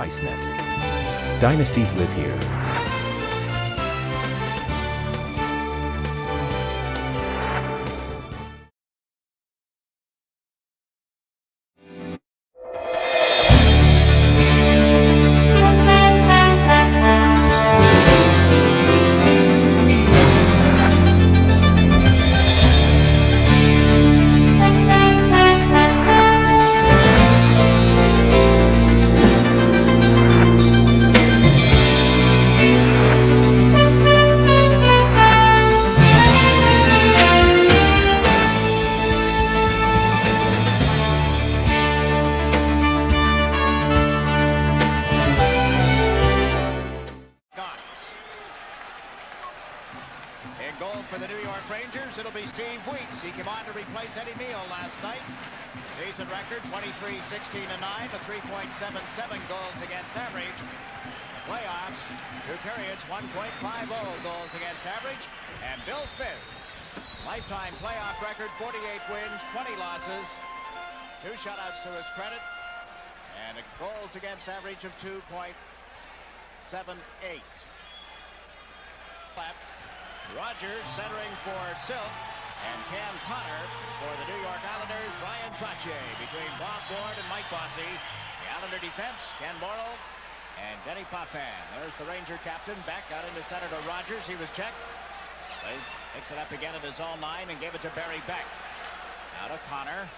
ICENET. Dynasties live here. In goal for the New York Rangers, it'll be Steve Weeks. He came on to replace Eddie Neal last night. Season record 23-16-9, a 3.77 goals against average. The playoffs, 2 periods, 1.50 goals against average. And Bill Smith, lifetime playoff record, 48 wins, 20 losses, 2 shutouts to his credit, and a goals against average of 2.78. Rogers centering for Silk, and Cam Connor for the New York Islanders. Brian Trottier between Bob Ward and Mike Bossy. The Islander defense, Ken Morrill and Denny Potvin. There's the Ranger captain back out into center to Rogers. He was checked. He picks it up again at his own line and gave it to Barry Beck. Now to Connor.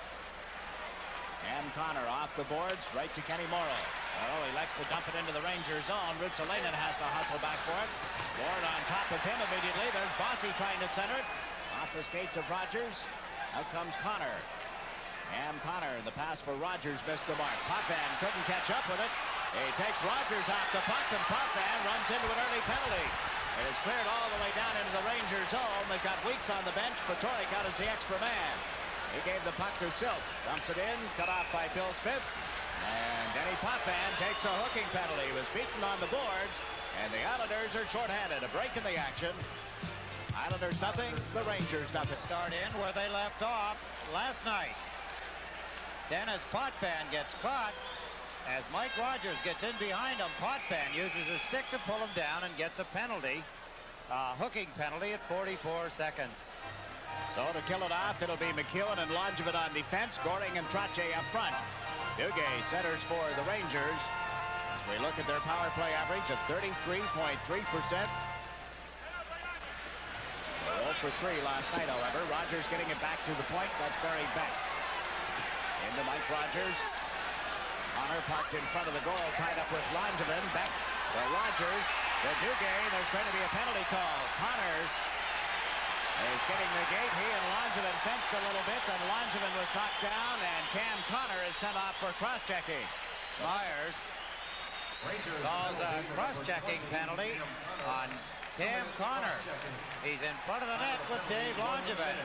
Cam Connor off the boards, right to Kenny Morrill. Oh, he likes to dump it into the Ranger zone. Rutsalainen has to hustle back for it. Ward on top of him immediately. There's Bossy trying to center it. Off the skates of Rogers. Out comes Connor. Cam Connor, the pass for Rogers missed the mark. Potvin couldn't catch up with it. He takes Rogers off the puck, and Potvin runs into an early penalty. It is cleared all the way down into the Ranger zone. They've got Weeks on the bench. Patoric out as the extra man. He gave the puck to Silk. Dumps it in. Cut off by Bill Smith. And Denny Potvin takes a hooking penalty. He was beaten on the boards. And the Islanders are shorthanded. A break in the action. Islanders nothing. The Rangers nothing. Start in where they left off last night. Dennis Potvin gets caught. As Mike Rogers gets in behind him, Potvin uses his stick to pull him down and gets a penalty. A hooking penalty at 44 seconds. So to kill it off, it'll be McEwen and Langevin on defense, Goring and Trottier up front. Duguay centers for the Rangers. As we look at their power play average of 33.3%. 0 for 3 last night, however. Rogers getting it back to the point. That's Barry Beck. Into Mike Rogers. Connor parked in front of the goal, tied up with Langevin. Beck for Rogers. To Duguay. There's going to be a penalty call. Connor is getting the gate. He and Langevin fenced a little bit, and Langevin was knocked down, and Cam Connor is sent off for cross-checking. Myers calls a cross-checking penalty on Cam Connor. He's in front of the net with Dave Langevin.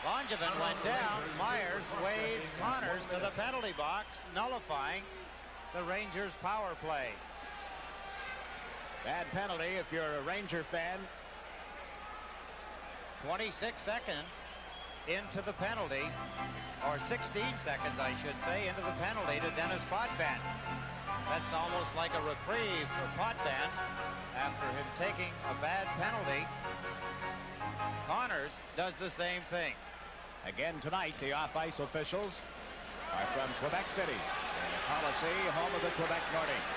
Langevin went down. Myers waved Connors to the penalty box, nullifying the Rangers' power play. Bad penalty if you're a Ranger fan. 26 seconds into the penalty, or 16 seconds, I should say, into the penalty to Dennis Potvin. That's almost like a reprieve for Potvin after him taking a bad penalty. Connors does the same thing. Again tonight, the off-ice officials are from Quebec City, in the Coliseum, home of the Quebec Nordiques.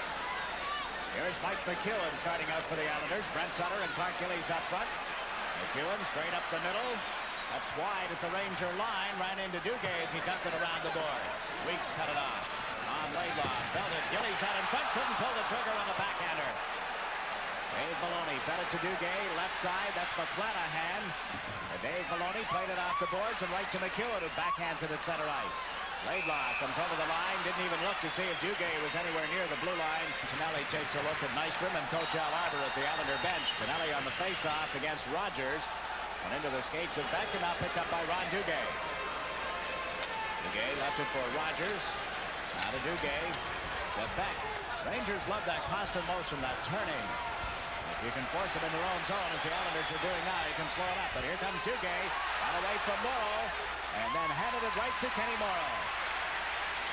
Here's Mike McEwen starting out for the Islanders. Brent Sutter and Clark Gillies up front. McEwen straight up the middle. That's wide at the Ranger line. Ran into Duguay as he dunked it around the board. Weeks cut it off. On Laidlaw. Belted. Gillies out in front. Couldn't pull the trigger on the backhander. Dave Maloney fed it to Duguay. Left side. That's McClanahan. Dave Maloney played it off the boards and right to McEwen, who backhands it at center ice. Laidlaw comes over the line. Didn't even look to see if Duguay was anywhere near the blue line. Tonelli takes a look at Nystrom and Coach Al Arbor at the Islander bench. Tonelli on the face-off against Rogers. And into the skates of Beck, and now picked up by Ron Duguay. Duguay left it for Rogers. Now to Duguay. To Beck. Rangers love that constant motion, that turning. If you can force it in their own zone, as the Islanders are doing now, you can slow it up. But here comes Duguay. Got away from Morrill. And then handed it right to Kenny Morrill.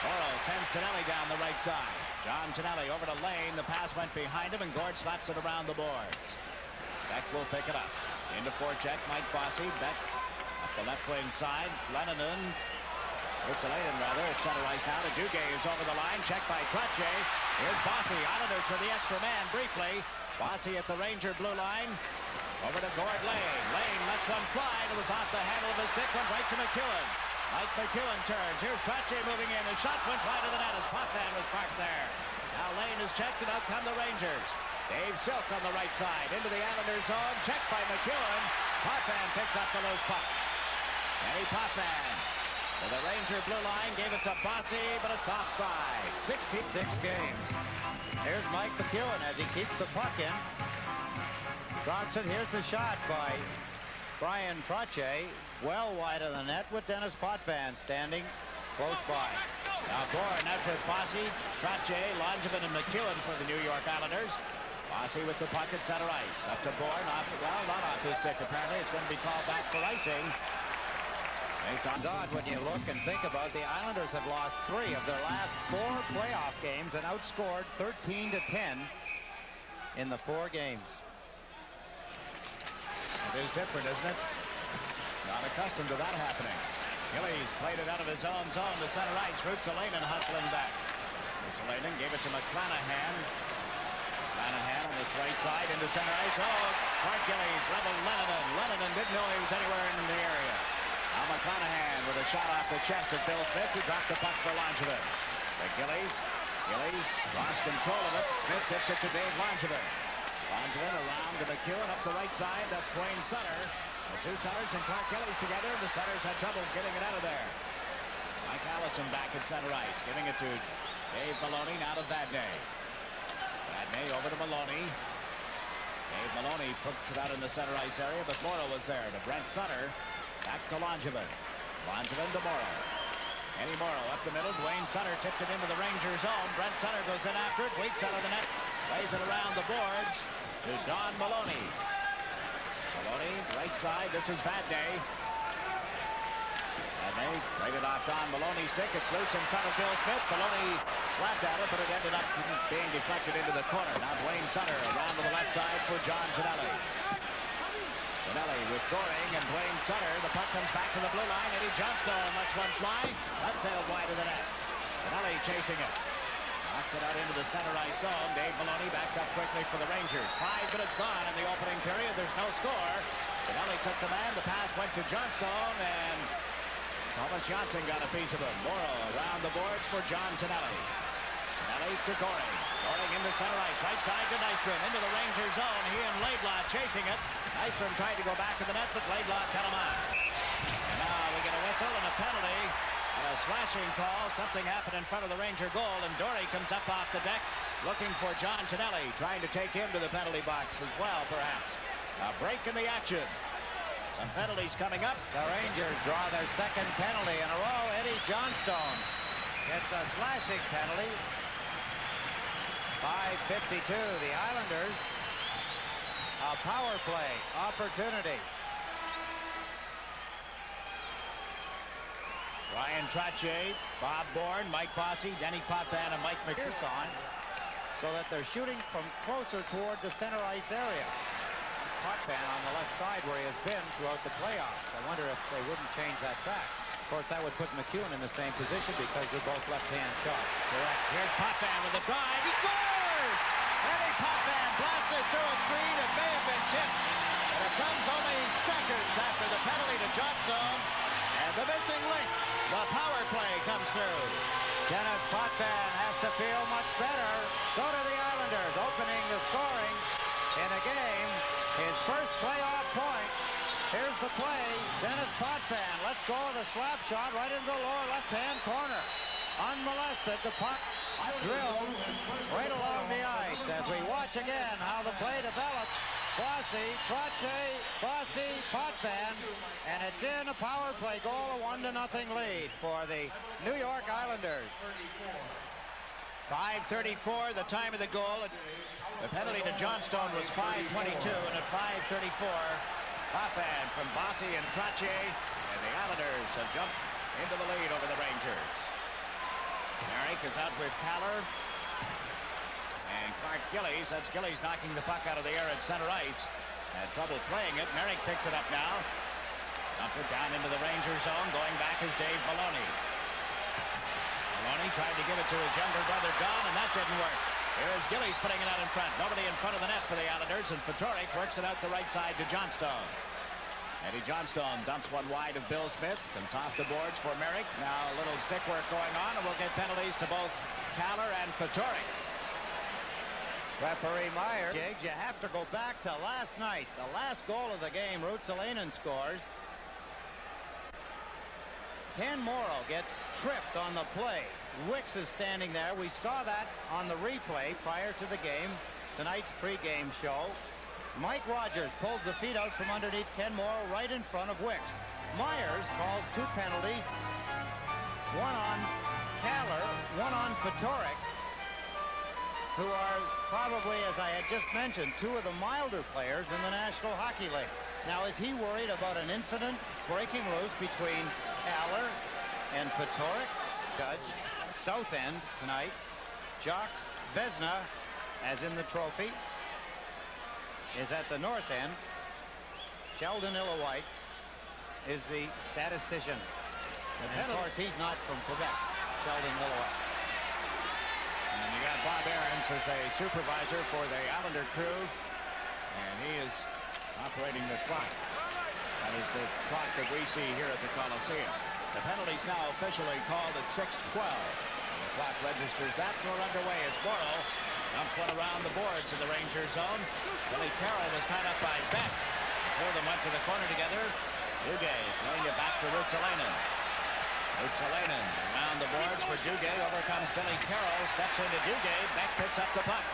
Morrow sends Tonelli down the right side. John Tonelli over to Lane. The pass went behind him, and Gord slaps it around the boards. Beck will pick it up. Into forecheck, Mike Bossy. Beck up the left wing side. Lennon. Rutsalainen rather. It's center ice now. Duguay is over the line. Checked by Trottier. Here's Bossy. Islanders for the extra man briefly. Bossy at the Ranger blue line. Over to Gord Lane. Lane lets one fly. It was off the handle of his stick. Went right to McEwen. Mike McEwen turns. Here's Trottier moving in. The shot went wide of the net as Potvin was parked there. Now Lane is checked, and out come the Rangers. Dave Silk on the right side. Into the Islanders zone. Checked by McEwen. Potvin picks up the loose puck. Eddie Potvin to the Ranger blue line. Gave it to Bossy, but it's offside. 66 games. Here's Mike McEwen as he keeps the puck in. Drops it. Here's the shot by Brian Trottier. Well wide of the net with Dennis Potvin standing close by. Now Bourne out with Bossy, Trottier, Langevin, and McEwen for the New York Islanders. Bossy with the puck at center ice. Up to Bourne. Not off his stick apparently. It's going to be called back for icing. It's odd when you look and think about the Islanders have lost 3 of their last 4 playoff games and outscored 13-10 in the 4 games. It is different, isn't it? Not accustomed to that happening. Gillies played it out of his own zone to center ice. Rutsalainen hustling back. Rutsalainen gave it to McClanahan. McClanahan on the right side into center ice. Oh, Clark Gillies leveled Lennon. Lennon didn't know he was anywhere in the area. Now McClanahan with a shot off the chest of Bill Smith, who dropped the puck for Langevin. But Gillies lost control of it. Smith tips it to Dave Langevin. Langevin around to McEwen up the right side. That's Wayne Sutter. The 2 Sutters and Clark Gillies together. The Sutters had trouble getting it out of there. Mike Allison back at center ice, giving it to Dave Maloney, now to Vadnais. Vadnais over to Maloney. Dave Maloney puts it out in the center ice area, but Morrow was there to Brent Sutter. Back to Langevin. Langevin to Morrow. Eddie Morrow up the middle. Dwayne Sutter tipped it into the Ranger zone. Brent Sutter goes in after it. Weeks out of the net. Plays it around the boards to Don Maloney. Maloney, right side. This is Vadnais. Vadnais played it off Don Maloney's stick. It's loose in front of Bill Smith. Maloney slapped at it, but it ended up being deflected into the corner. Now Dwayne Sutter around to the left side for John Tonelli. Tonelli with Goring and Dwayne Sutter. The puck comes back to the blue line. Eddie Johnstone lets one fly. That sailed wide of the net. Tonelli chasing it. Knocks it out into the center ice zone. Dave Maloney backs up quickly for the Rangers. 5 minutes gone in the opening period. There's no score. Tonelli took the man. The pass went to Johnstone, and Thomas Janssen got a piece of him. Morrow around the boards for John Tonelli. Tonelli to Goring. Goring into center ice. Right side to Nystrom. Into the Ranger zone. He and Laidlaw chasing it. Nystrom tried to go back to the net, but Laidlaw cut him out. And now we get a whistle and a penalty. And a slashing call. Something happened in front of the Ranger goal, and Dory comes up off the deck looking for John Tonelli, trying to take him to the penalty box as well, perhaps. A break in the action. Some penalties coming up. The Rangers draw their 2nd penalty in a row. Eddie Johnstone gets a slashing penalty. 5:52. The Islanders, a power play opportunity. Brian Trottier, Bob Bourne, Mike Bossy, Denny Potvin, and Mike McPherson, so that they're shooting from closer toward the center ice area. Potvin on the left side where he has been throughout the playoffs. I wonder if they wouldn't change that back. Of course, that would put McEwen in the same position because they're both left-hand shots. Correct. Here's Potvin with a drive. He scores! Eddie Potvin blasts it through a screen. It may have been tipped, but it comes only seconds after the penalty to Johnstone. And the missing link, the power play comes through. Dennis Potvin has to feel much better. So do the Islanders, opening the scoring in a game. His first playoff point. Here's the play. Dennis Potvin lets go of the slap shot right into the lower left-hand corner. Unmolested, the puck drilled right along the ice. As we watch again how the play develops. Bossy, Trottier, Bossy, Potvin, and it's in a power play goal, a 1-0 lead for the New York Islanders. 5:34, the time of the goal. The penalty to Johnstone was 5:22, and at 5:34, Potvin from Bossy and Trottier, and the Islanders have jumped into the lead over the Rangers. is out with Caller. And Clark Gillies, that's Gillies knocking the puck out of the air at center ice. Had trouble playing it. Merrick picks it up now. Dump it down into the Ranger zone. Going back is Dave Maloney. Maloney tried to give it to his younger brother Don, and that didn't work. Here's Gillies putting it out in front. Nobody in front of the net for the Islanders, and Fatorik works it out the right side to Johnstone. Eddie Johnstone dumps one wide of Bill Smith. Comes off the boards for Merrick. Now a little stick work going on, and we'll get penalties to both Caller and Fatorik. Referee Meyer. Jiggs, you have to go back to last night. The last goal of the game, Ruotsalainen scores. Ken Morrow gets tripped on the play. Wicks is standing there. We saw that on the replay prior to the game, tonight's pregame show. Mike Rogers pulls the feet out from underneath Ken Morrow right in front of Wicks. Myers calls 2 penalties, one on Caller, one on Fatorik, who are probably, as I had just mentioned, 2 of the milder players in the National Hockey League. Now, is he worried about an incident breaking loose between Caller and Fatorik? Judge, South End tonight. Jacques Vesna, as in the trophy, is at the North End. Sheldon Illowhite is the statistician. And of course, he's not from Quebec, Sheldon Illowhite. And you got Bob Aarons as a supervisor for the Islander crew, and he is operating the clock. That is the clock that we see here at the Coliseum. The penalty's now officially called at 6:12. The clock registers that. We're underway as Morrow dumps one around the boards in the Ranger zone. Billy Carroll was tied up by Beck. The 2 of them went to the corner together. Duguay throwing it back to Ruotsalainen. Ruotsalainen around the boards for Duguay. Over comes Billy Carroll. Steps into Duguay. Beck picks up the puck.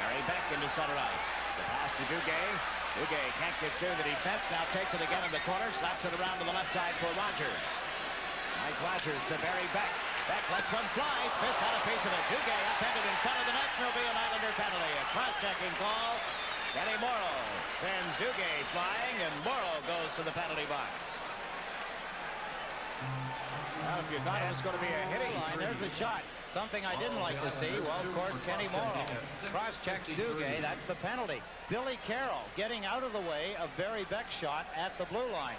Harry Beck into center ice. The pass to Duguay. Duguay can't get through the defense. Now takes it again in the corner. Slaps it around to the left side for Rogers. Mike Rogers to Barry Beck. Beck lets one fly. Smith got a piece of it. Duguay upended in front of the net. There'll be an Islander penalty. A cross-checking call. Kenny Morrow sends Duguay flying, and Morrow goes to the penalty box. Now, if you thought it was going to be a hitting line, There's the shot. Something I didn't like to see. Well, of course, Kenny Morrow cross-checks Duguay. That's the penalty. Billy Carroll getting out of the way of Barry Beck's shot at the blue line.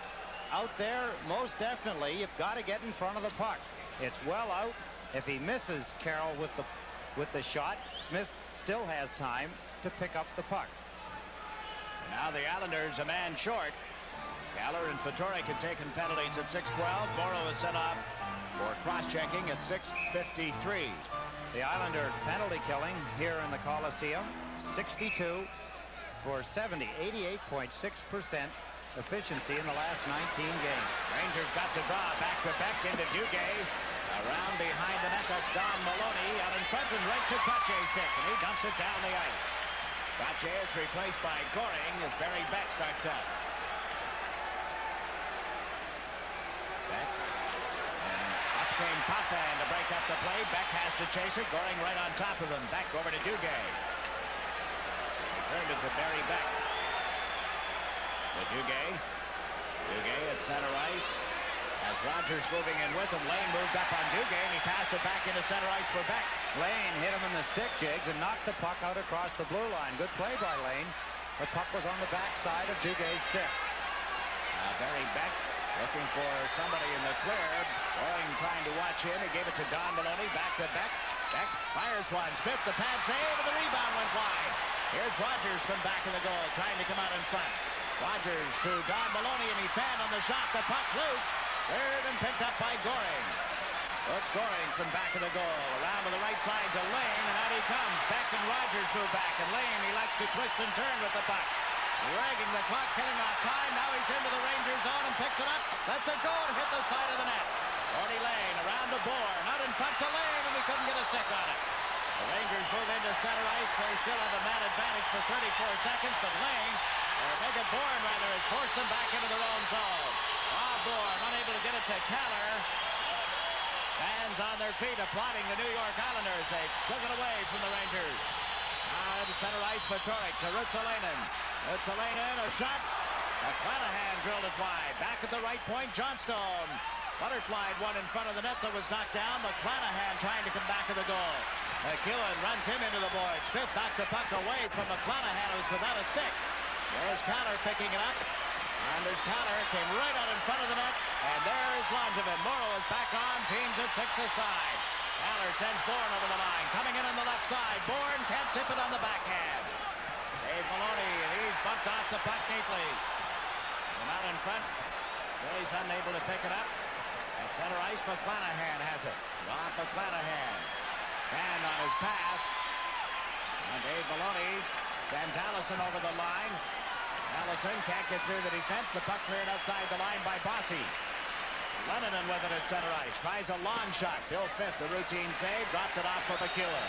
Out there, most definitely, you've got to get in front of the puck. It's well out. If he misses Carroll with the shot, Smith still has time to pick up the puck. Now the Islanders a man short. Caller and Fatorik had taken penalties at 6:12. Morrow is sent off for cross-checking at 6:53. The Islanders penalty killing here in the Coliseum, 62 for 70, 88.6% efficiency in the last 19 games. Rangers got to draw back to Beck into Duguay. Around behind the net, that's Don Maloney out in front and right to Trotier's stick, and he dumps it down the ice. Trotier is replaced by Goring as Barry Beck starts up. Beck, and up came Potvin to break up the play. Beck has to chase it. Goring right on top of him. Beck over to Duguay. Returned it to Barry Beck. To Duguay. Duguay at center ice. As Rogers moving in with him, Lane moved up on Duguay, and he passed it back into center ice for Beck. Lane hit him in the stick, Jiggs, and knocked the puck out across the blue line. Good play by Lane. The puck was on the backside of Dugay's stick. Barry Beck looking for somebody in the clear. Goring trying to watch him. He gave it to Don Maloney. Back to Beck. Beck fires one. Smith, the pad save, and the rebound went wide. Here's Rogers from back of the goal, trying to come out in front. Rogers to Don Maloney, and he fanned on the shot. The puck loose. Cleared and picked up by Goring. Looks Goring from back of the goal. Around to the right side to Lane, and out he comes. Beck and Rogers move back, and Lane elects to twist and turn with the puck. Dragging the clock, killing off time. Now he's into the Ranger zone and picks it up. Lets it go and hit the side of the net. Gordy Lane around to Bourne. Out in front to Lane, and he couldn't get a stick on it. The Rangers move into center ice. They still have a man advantage for 34 seconds, but Lane, or Megan Bourne rather, has forced them back into their own zone. Bob Bourne unable to get it to Keller. Fans on their feet applauding the New York Islanders. They took it away from the Rangers. Now to center ice, Fatorik to Ruotsalainen. Ruotsalainen, a shot. McClanahan drilled it wide. Back at the right point, Johnstone. Butterflied one in front of the net that was knocked down. McClanahan trying to come back to the goal. McEwen runs him into the boards. Smith knocks the puck away from McClanahan, who's without a stick. There's Connor picking it up. Anders Connor came right out in front of the net. And there's Langevin. Morrow is back on. Teams at 6 aside. Connor sends Bourne over the line. Coming in on the left side. Bourne can't tip it on the backhand. Dave Maloney, and he's bumped off the puck neatly. And out in front. Billy's unable to pick it up. At center ice, McClanahan has it. Off McClanahan. And on his pass. And Dave Maloney sends Allison over the line. Allison can't get through the defense. The puck cleared outside the line by Bossy. Lennon with it at center ice. Tries a long shot. Bill Fifth, the routine save. Dropped it off for McEwen.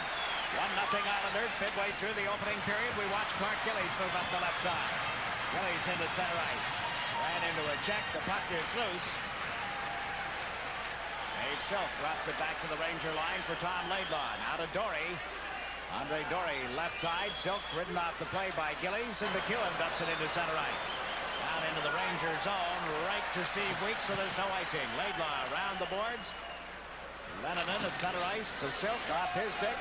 1-0 Islanders. Midway through the opening period, we watch Clark Gillies move up the left side. Gillies into center ice. Ran into a check. The puck is loose. Dave Silk drops it back to the Ranger line for Tom Laidlaw. Now to Dory. Andre Dory left side. Silk ridden off the play by Gillies, and McEwen dumps it into center ice. Down into the Ranger zone, right to Steve Weeks, so there's no icing. Laidlaw around the boards. Lennon at center ice to Silk off his stick.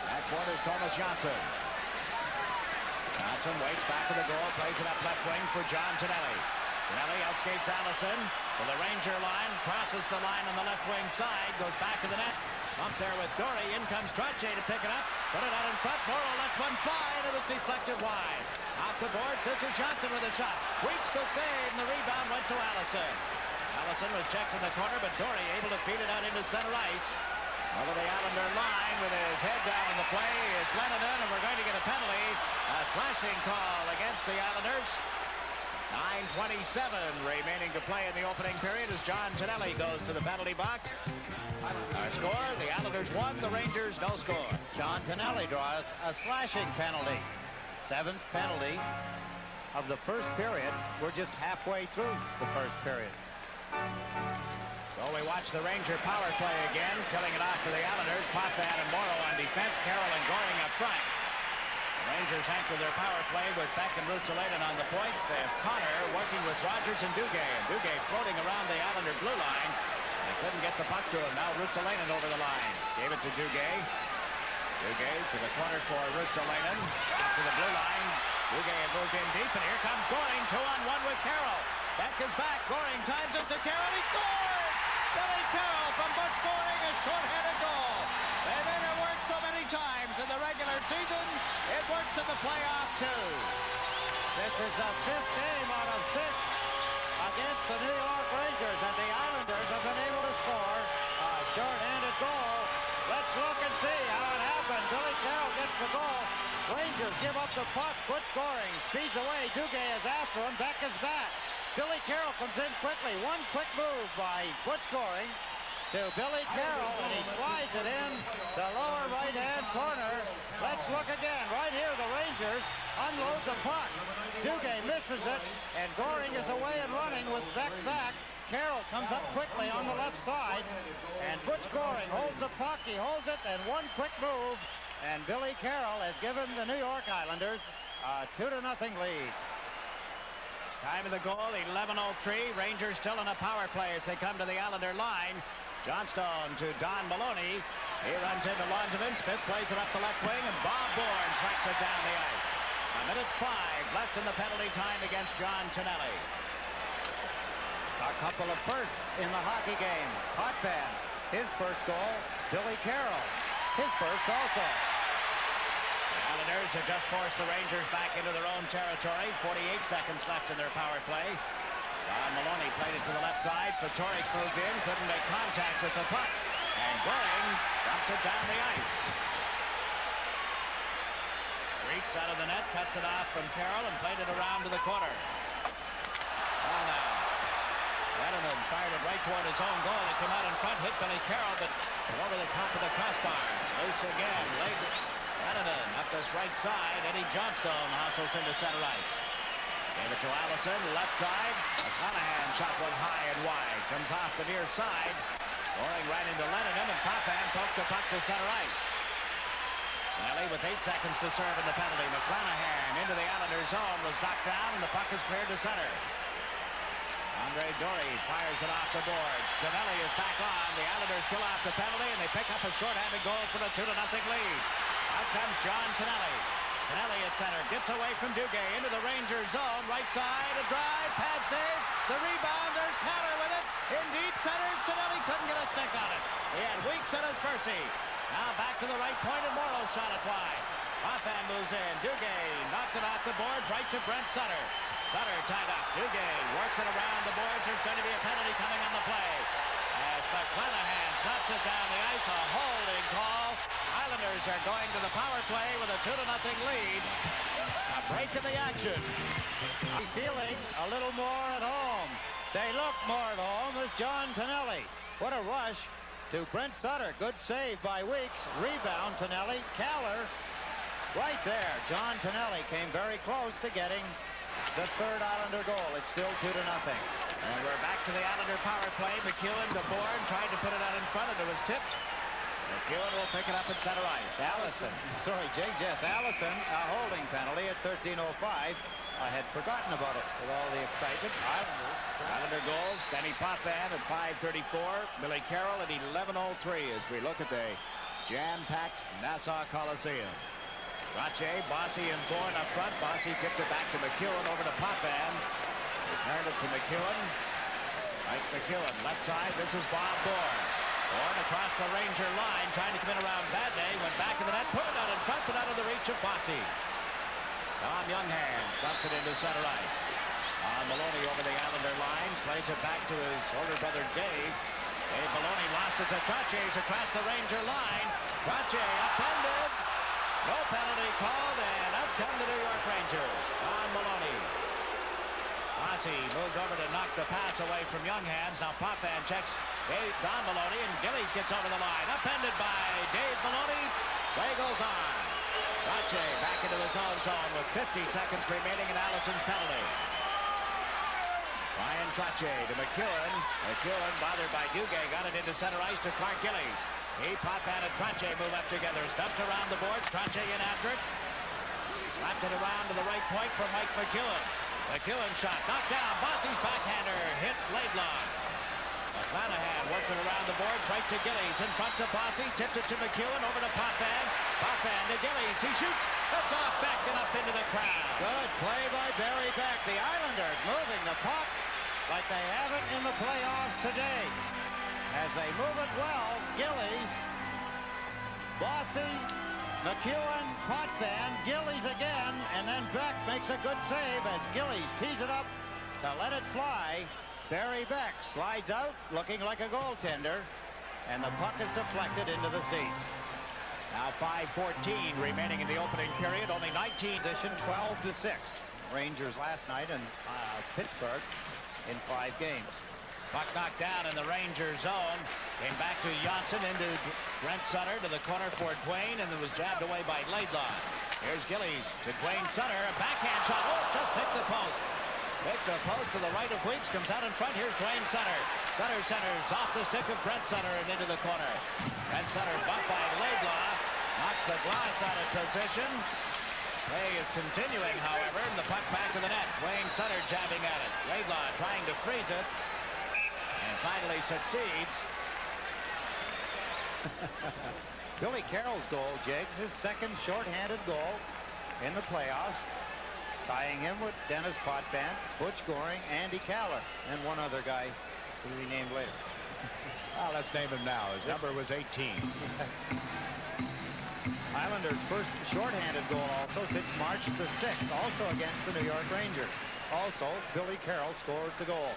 At quarters, Thomas Johnson. Johnson waits back to the goal, plays it up left wing for John Tonelli. Tonelli outskates Allison to the Ranger line, crosses the line on the left wing side, goes back to the net. Up there with Dory. In comes Trottier to pick it up. Put it out in front. Morrow lets one fly, and it was deflected wide. Off the board, this is Johnson with a shot. Weeks the save, and the rebound went to Allison. Allison was checked in the corner, but Dory able to feed it out into center ice. Over the Islander line with his head down in the play is Lennon, and we're going to get a penalty. A slashing call against the Islanders. 9:27 remaining to play in the opening period as John Tonelli goes to the penalty box. Our score, the Islanders 1, the Rangers no score. John Tonelli draws a slashing penalty. 7th penalty of the first period. We're just halfway through the first period. So we watch the Ranger power play again, killing it off to the Islanders. Potvin and Morrow on defense. Carroll and Goring up front. The Rangers anchor their power play with Beck and Rutsalainen on the points. They have Connor working with Rogers and Duguay. And Duguay floating around the Islander blue line. They couldn't get the puck to him. Now Rutsalainen over the line. Gave it to Duguay. Duguay to the corner for Rutsalainen. Out to the blue line. Duguay had moved in deep, and here comes Goring. 2-on-1 with Carroll. Beck is back. Goring times it to Carroll. He scores! Billy Carroll from Butch Goring, a short-handed goal. They've made it work so many times in the regular season. It works in the playoffs, too. This is the 5th game out of 6 against the New York Rangers, and the Islanders have been able to score a short-handed goal. Let's look and see how it happened. Billy Carroll gets the goal. Rangers give up the puck. Butch Goring speeds away. Duguay is after him. Beck is back. Billy Carroll comes in quickly. One quick move by Butch Goring to Billy Carroll, and he slides it in the lower right-hand corner. Let's look again. Right here, the Rangers unload the puck. Duguay misses it, and Goring is away and running with Beck back. Carroll comes up quickly on the left side, and Butch Goring holds the puck. He holds it, and one quick move, and Billy Carroll has given the New York Islanders a 2-0 lead. Time of the goal, 11:03. Rangers still in a power play as they come to the Islander line. Johnstone to Don Maloney. He runs into Langevin. Smith plays it up the left wing, and Bob Bourne slacks it down the ice. 1:05 left in the penalty time against John Tonelli. A couple of firsts in the hockey game. Potvin, his first goal. Billy Carroll, his first also. Islanders have just forced the Rangers back into their own territory. 48 seconds left in their power play. Don Maloney played it to the left side. Patoric moved in, couldn't make contact with the puck. And Goring dumps it down the ice. Reeks out of the net, cuts it off from Carroll, and played it around to the corner. Well now, Lennon fired it right toward his own goal. It came out in front, hit Billy Carroll, but over the top of the crossbar. Loose again, Lennon up this right side. Eddie Johnstone hustles into center ice. Gave it to Allison, left side. McClanahan shot one high and wide. Comes off the near side. Goring right into Lennon, and Potvin poked the puck to center ice. Nelly with 8 seconds to serve in the penalty. McClanahan into the Islanders zone was knocked down, and the puck is cleared to center. Andre Dory fires it off the boards. Tonelli is back on. The Islanders kill off the penalty, and they pick up a shorthanded goal for the 2-0 lead. Out comes John Tonelli. Tonelli at center, gets away from Duguay into the Rangers zone. Right side, a drive, pad save. The rebound, there's Keller with it. In deep center, Tonelli couldn't get a stick on it. He had Weeks and his Percy. Now back to the right point, and Morrow shot it wide. Potvin moves in. Duguay knocked it off the boards right to Brent Sutter. Sutter tied up. Duguay works it around the boards. There's going to be a penalty coming on the play. As McClanahan slaps it down the ice, a holding call. Islanders are going to the power play with a 2-0 lead. A break in the action. Feeling a little more at home. They look more at home as John Tonelli. What a rush to Brent Sutter. Good save by Weeks. Rebound, Tonelli. Keller right there. John Tonelli came very close to getting the third Islander goal. It's still 2-0. And we're back to the Islander power play. McEwen to Bourne, tried to put it out in front, and it was tipped. McEwen will pick it up at center ice. Allison. Sorry, Jake, yes, Allison, a holding penalty at 13:05. I had forgotten about it with all the excitement. Islander goals. Danny Potvin at 5:34. Billy Carroll at 11:03 as we look at the jam-packed Nassau Coliseum. Rache, Bossy, and Bourne up front. Bossy tipped it back to McEwen, over to Potvin. Returned it to McEwen. Mike McEwen, left side. This is Bob Bourne. Bourne across the Ranger line, trying to come in around Badney. Went back in the net, put it out in front, but out of the reach of Bossy. Tom Younghans dumps it into center ice. Maloney over the Islander lines, plays it back to his older brother Dave. Dave Maloney lost it to Traches across the Ranger line. Trache upended. No penalty called, and out come the New York Rangers. Don Maloney. Bossy moved over to knock the pass away from Younghans. Now Potvin checks Don Maloney, and Gillies gets over the line. Upended by Dave Maloney. Play goes on. Rache back into his own zone with 50 seconds remaining in Allison's penalty. Ryan Trache to McEwen. McEwen, bothered by Duguay, got it into center ice to Clark Gillies. He, Potvin, and Trache move up together. Stumped around the boards. Trache in after it. Slapped it around to the right point for Mike McEwen. McEwen shot. Knocked down. Bossy's backhander hit Laidlaw. McClanahan worked it around the boards right to Gillies. In front to Bossy. Tipped it to McEwen. Over to Potvin. Potvin to Gillies. He shoots. That's off Beck and up into the crowd. Good play by Barry Beck. The Islanders moving the puck like they haven't in the playoffs today. As they move it well, Gillies, Bossy, McEwen, Potvin, Gillies again, and then Beck makes a good save as Gillies tees it up to let it fly. Barry Beck slides out looking like a goaltender, and the puck is deflected into the seats. Now 5:14 remaining in the opening period. Only 19. Position 12-6. Rangers last night in Pittsburgh in 5 games. Puck knocked down in the Ranger zone. Came back to Johnson into Brent Sutter to the corner for Dwayne, and it was jabbed away by Laidlaw. Here's Gillies to Dwayne Sutter. A backhand shot. Oh, just picked the post. Picked the post to the right of Weeks. Comes out in front. Here's Dwayne Sutter. Sutter centers off the stick of Brent Sutter and into the corner. Brent Sutter bumped by Laidlaw. Knocks the glass out of position. Play is continuing, however, and the puck back to the net. Dwayne Sutter jabbing at it. Laidlaw trying to freeze it. And finally succeeds. Billy Carroll's goal, Jiggs, his second shorthanded goal in the playoffs, tying him with Dennis Potvin, Butch Goring, Andy Keller, and one other guy who we named later. Well, let's name him now. His number was 18. Islanders' first shorthanded goal also since March the 6th, also against the New York Rangers. Also, Billy Carroll scored the goal.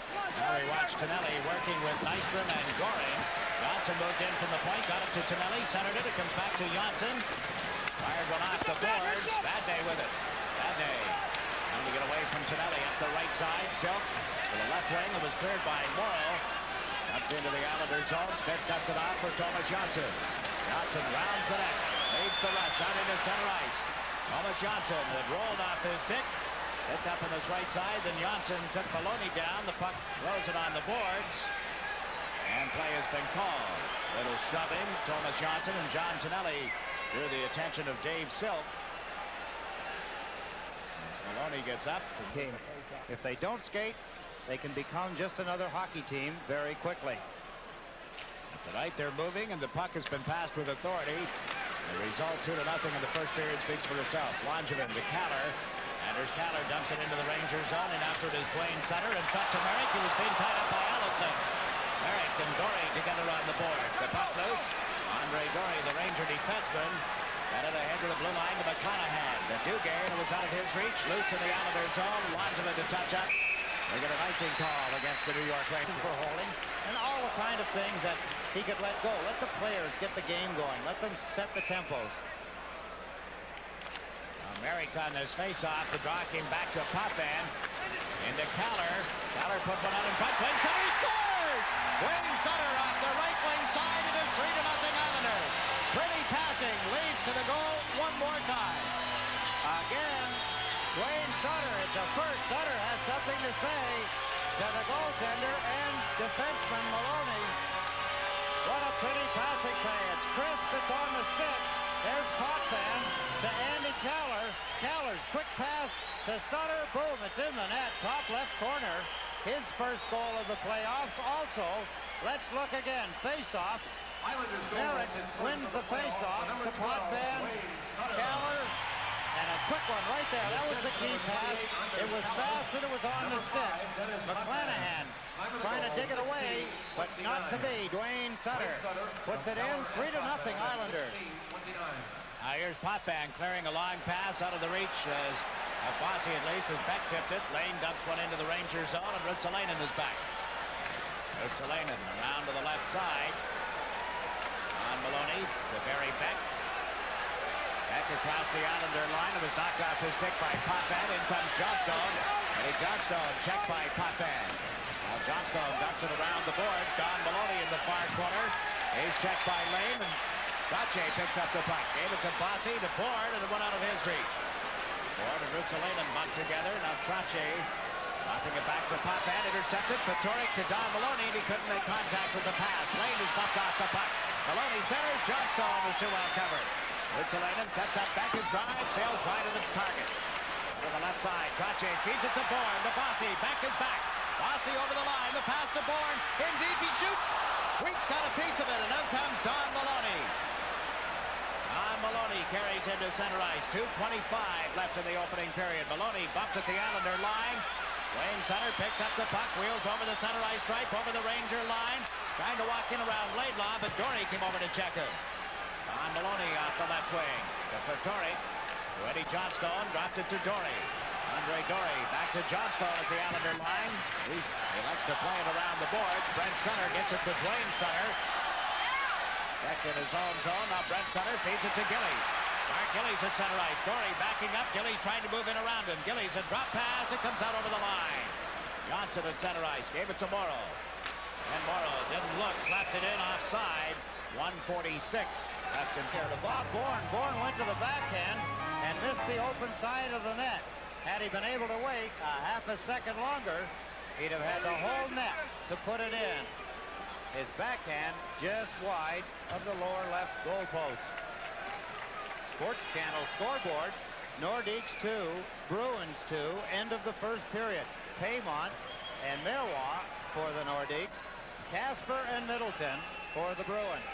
Now we watch Tonelli working with Nystrom and Goring. Johnson moved in from the point, got it to Tonelli, centered it. It comes back to Johnson. Fired one off the boards. Badney with it. Badney trying to get away from Tonelli up the right side. Silk to the left wing. It was cleared by Morrow. Up into the Islander zone. Smith cuts it off for Thomas Johnson. Johnson rounds the net. Leads the rush out into center ice. Thomas Johnson had rolled off his stick. Picked up on his right side. Then Johnson took Maloney down. The puck throws it on the boards. And play has been called. Little shoving. Thomas Johnson and John Tonelli drew the attention of Dave Silk. Maloney gets up. If they don't skate, they can become just another hockey team very quickly. Tonight they're moving, and the puck has been passed with authority. The result 2-0 in the first period speaks for itself. Langevin to Caller. Anders Caller dumps it into the Rangers zone, and after it is Dwayne Sutter, and cut to Merrick, who was being tied up by Allison. Merrick and Dory together on the boards. The puck loose. Andre Dory, the Ranger defenseman, got it ahead to the blue line to McClanahan. The Duguay, and it was out of his reach. Loose in the Islanders zone. Langevin to touch up. They get an icing call against the New York Rangers For holding, and all the kind of things that he could let go. Let the players get the game going. Let them set the tempos. Merrick on his face-off. The draw came back to Potvin. Into Caller. Caller put one out in front. Wayne Sutter scores! Wayne Sutter off the right wing side. It is 3-0 Islanders. Pretty passing leads to the goal one more time. Again, Dwayne Sutter. It's a first. Sutter has something to say to the goaltender and defenseman Maloney. What a pretty passing play. It's crisp. It's on the stick. There's Potvin to Andy Caller. Caller's quick pass to Sutter. Boom, it's in the net. Top left corner. His first goal of the playoffs. Also, let's look again. Face-off. Merrick wins the face-off to Potvin. Caller. And a quick one right there. That was the key pass. It was fast and it was on the stick. McClanahan trying to dig it away, but not to be. Dwayne Sutter puts it in. 3-0 Islanders. Here's Potvin clearing a long pass out of the reach as Bossy at least as Beck tipped it. Lane dumps one into the Rangers zone, and Ruotsalainen is back. Ruotsalainen around to the left side. On Maloney to Barry Beck. Beck across the Islander line. It was knocked off his stick by Potvin. In comes Johnstone. Eddie Johnstone checked by Potvin. Now Johnstone dumps it around the boards. Don Maloney in the far corner. He's checked by Lane. And Trache picks up the puck. Gave it to Bossy to Ford, and it went out of his reach. Ford and Ruotsalainen bumped together. Now Trache dropping it back to Potvin. Intercepted. Patoric to Don Maloney, and he couldn't make contact with the pass. Lane is bumped off the puck. Maloney centers. Johnstone was too well covered. Ruotsalainen sets up back his drive, sails wide of the target. To the left side, Trache feeds it to Bourne, to Bossy, back is back. Bossy over the line, the pass to Bourne. In deep, he shoots. Weeks got a piece of it, and out comes Don Maloney. Don Maloney carries into center ice. 2:25 left in the opening period. Maloney bumped at the Islander line. Wayne Sutter picks up the puck, wheels over the center ice stripe, over the Ranger line. Trying to walk in around Laidlaw, but Dory came over to check him. Don Maloney off the left wing. To Patoric. To Eddie Johnstone. Dropped it to Dory. Andre Dory back to Johnstone at the Islander line. He likes to play it around the boards. Brent Sutter gets it to Dwayne Sutter. Back in his own zone. Now Brent Sutter feeds it to Gillies. Mark Gillies at center ice. Dory backing up. Gillies trying to move in around him. Gillies a drop pass. It comes out over the line. Johnson at center ice. Gave it to Morrow. And Morrow didn't look. Slapped it in offside. 1:46 left in period. Bob Bourne. Bourne went to the backhand and missed the open side of the net. Had he been able to wait a half a second longer, he'd have had the whole net to put it in. His backhand just wide of the lower left goal post. Sports Channel scoreboard. Nordiques 2, Bruins 2, end of the first period. Paymont and Marois for the Nordiques. Casper and Middleton for the Bruins.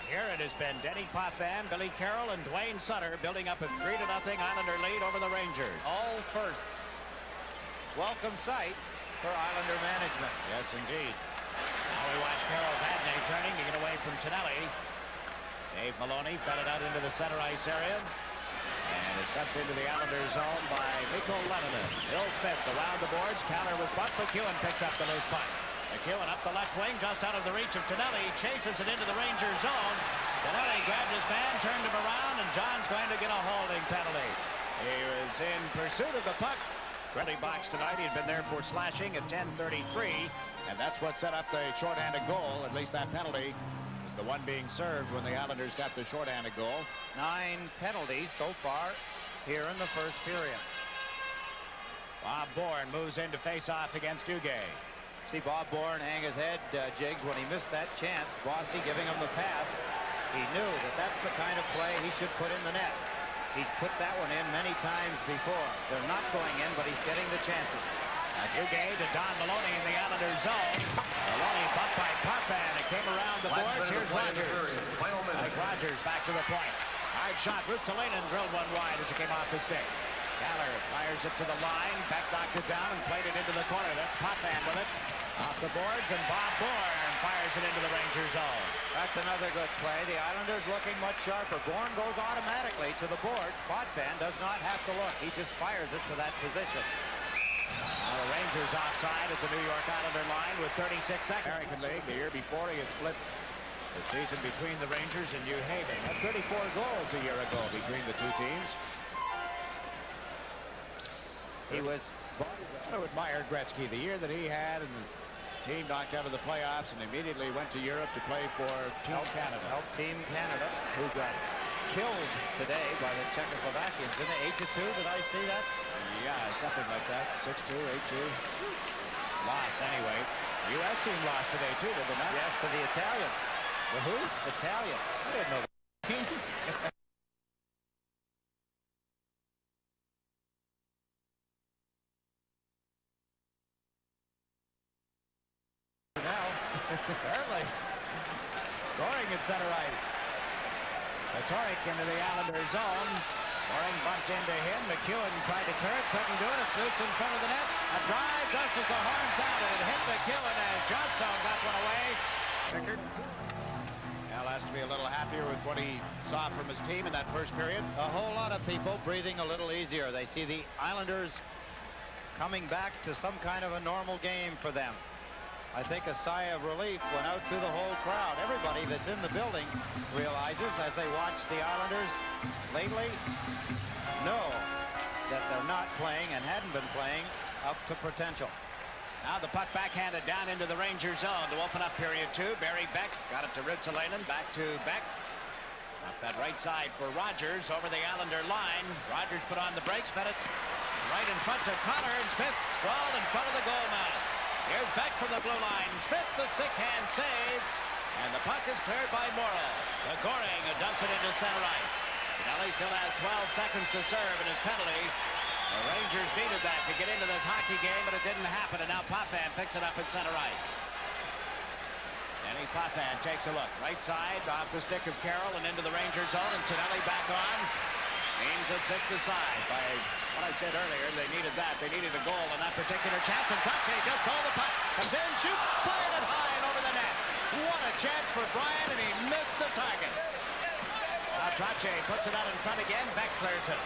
Here it has been Denny Potvin, Billy Carroll, and Dwayne Sutter building up a 3-0 Islander lead over the Rangers. All firsts. Welcome sight for Islander management. Yes, indeed. Now we watch Carroll Vadnais turning to get away from Tonelli. Dave Maloney fed it out into the center ice area. And it's stuffed into the Islander zone by Mikko Leninen. Bill Smith around the boards. Caller was bumped. McEwen picks up the loose puck. McEwen up the left wing, just out of the reach of Tonelli. Chases it into the Ranger zone. Tonelli grabbed his man, turned him around, and John's going to get a holding penalty. He was in pursuit of the puck. Penalty box tonight. He had been there for slashing at 10:33, and that's what set up the shorthanded goal. At least that penalty was the one being served when the Islanders got the shorthanded goal. 9 penalties so far here in the first period. Bob Bourne moves in to face off against Duguay. See Bob Bourne hang his head, Jiggs, when he missed that chance. Bossy giving him the pass. He knew that that's the kind of play he should put in the net. He's put that one in many times before. They're not going in, but he's getting the chances. Duguay to Don Maloney in the Islanders zone. Maloney bumped by Parfan. It came around the boards. Here's Rogers. Mike Rogers back to the point. Hard shot. Rutsalainen drilled one wide as it came off the stick. Galler fires it to the line. Beck knocked it down and played it into the corner. That's Parfan with it. Off the boards, and Bob Bourne fires it into the Rangers zone. That's another good play. The Islanders looking much sharper. Bourne goes automatically to the boards. Potvin does not have to look. He just fires it to that position. Now the Rangers offside at the New York Islander line with 36 seconds. American League, the year before he had split the season between the Rangers and New Haven. Had 34 goals a year ago between the two teams. He was who admired Gretzky the year that he had, and his team knocked out of the playoffs and immediately went to Europe to play for Team Canada. Help Team Canada, who got killed today by the Czechoslovakians. Didn't they 8-2? Did I see that? Yeah, something like that. 6-2, 8-2. Loss anyway. The U.S. team lost today too, did they not? Yes, to the Italians. The who? Italian. I didn't know that. Now, Certainly. Scoring at center ice. Patoric into the Islander zone. Goring bumped into him. McEwen tried to turn, couldn't do it. It shoots in front of the net. A drive just as the horn sounded. It hit McEwen as Johnstone got one away. Pickard. Al has to be a little happier with what he saw from his team in that first period. a whole lot of people breathing a little easier. They see the Islanders coming back to some kind of a normal game for them. I think a sigh of relief went out to the whole crowd. Everybody that's in the building realizes, as they watch the Islanders lately, know that they're not playing and hadn't been playing up to potential. Now the puck backhanded down into the Ranger zone to open up period two. Barry Beck got it to Rutsalainen. Back to Beck. Up that right side for Rogers over the Islander line. Rogers put on the brakes, fed it right in front to Connor, and Smith sprawled in front of the goal mouth. Here's Beck from the blue line. Smith, the stick hand save. And the puck is cleared by Morrill. The Goring dumps it into center ice. Nelly still has 12 seconds to serve in his penalty. The Rangers needed that to get into this hockey game, but it didn't happen. And now Potvin picks it up at center ice. Danny Potvin takes a look. Right side, off the stick of Carroll and into the Ranger zone. And Tonelli back on. Aims at 6 aside. By what I said earlier, they needed that. They needed a goal on that particular chance. And Trache just stole the puck. Comes in, shoots, fired it high and over the net. What a chance for Brian, and he missed the target. Now Trache puts it out in front again. Beck clears it.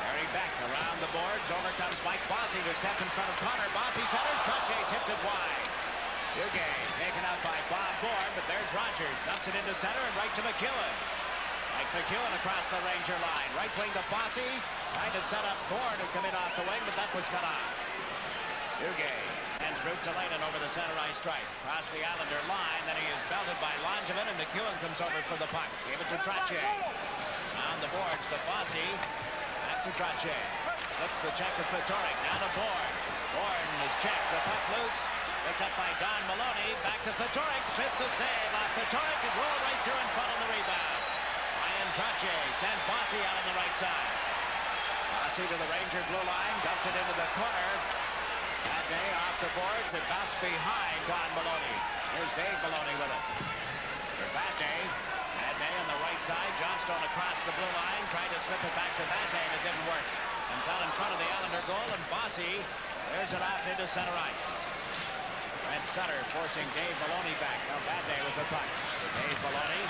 Barry Beck around the boards. Over comes Mike Bossy to step in front of Connor. Bossy centers. Trache tipped it wide. Duguay taken out by Bob Bourne, but there's Rogers. Dumps it into center and right to McEwen. Mike McEwen across the Ranger line. Right wing to Bossy. Trying to set up Bourne who come in off the wing, but that was cut off. Duguay sends Rutsalainen over the center ice stripe. Across the Islander line. Then he is belted by Langevin, and McEwen comes over for the puck. Gave it to Trache. On the boards to Bossy. Back to Trache. Flips the check to Patoric. Now to Bourne. Bourne is checked. The puck loose. Picked up by Don Maloney. Back to Patoric. Smith to save off Patoric and roll right through in front on the rebound. Trache sends Bossy out on the right side. Bossy to the Ranger blue line, dumped it into the corner. That day off the boards, it bounced behind Don Maloney. Here's Dave Maloney with it. For Bad Day on the right side, Johnstone across the blue line, tried to slip it back to Bad Day, and it didn't work. Comes out in front of the Islander goal, and Bossy clears it off into center ice. Brent Sutter forcing Dave Maloney back. Now Bad Day with the puck. Dave Maloney.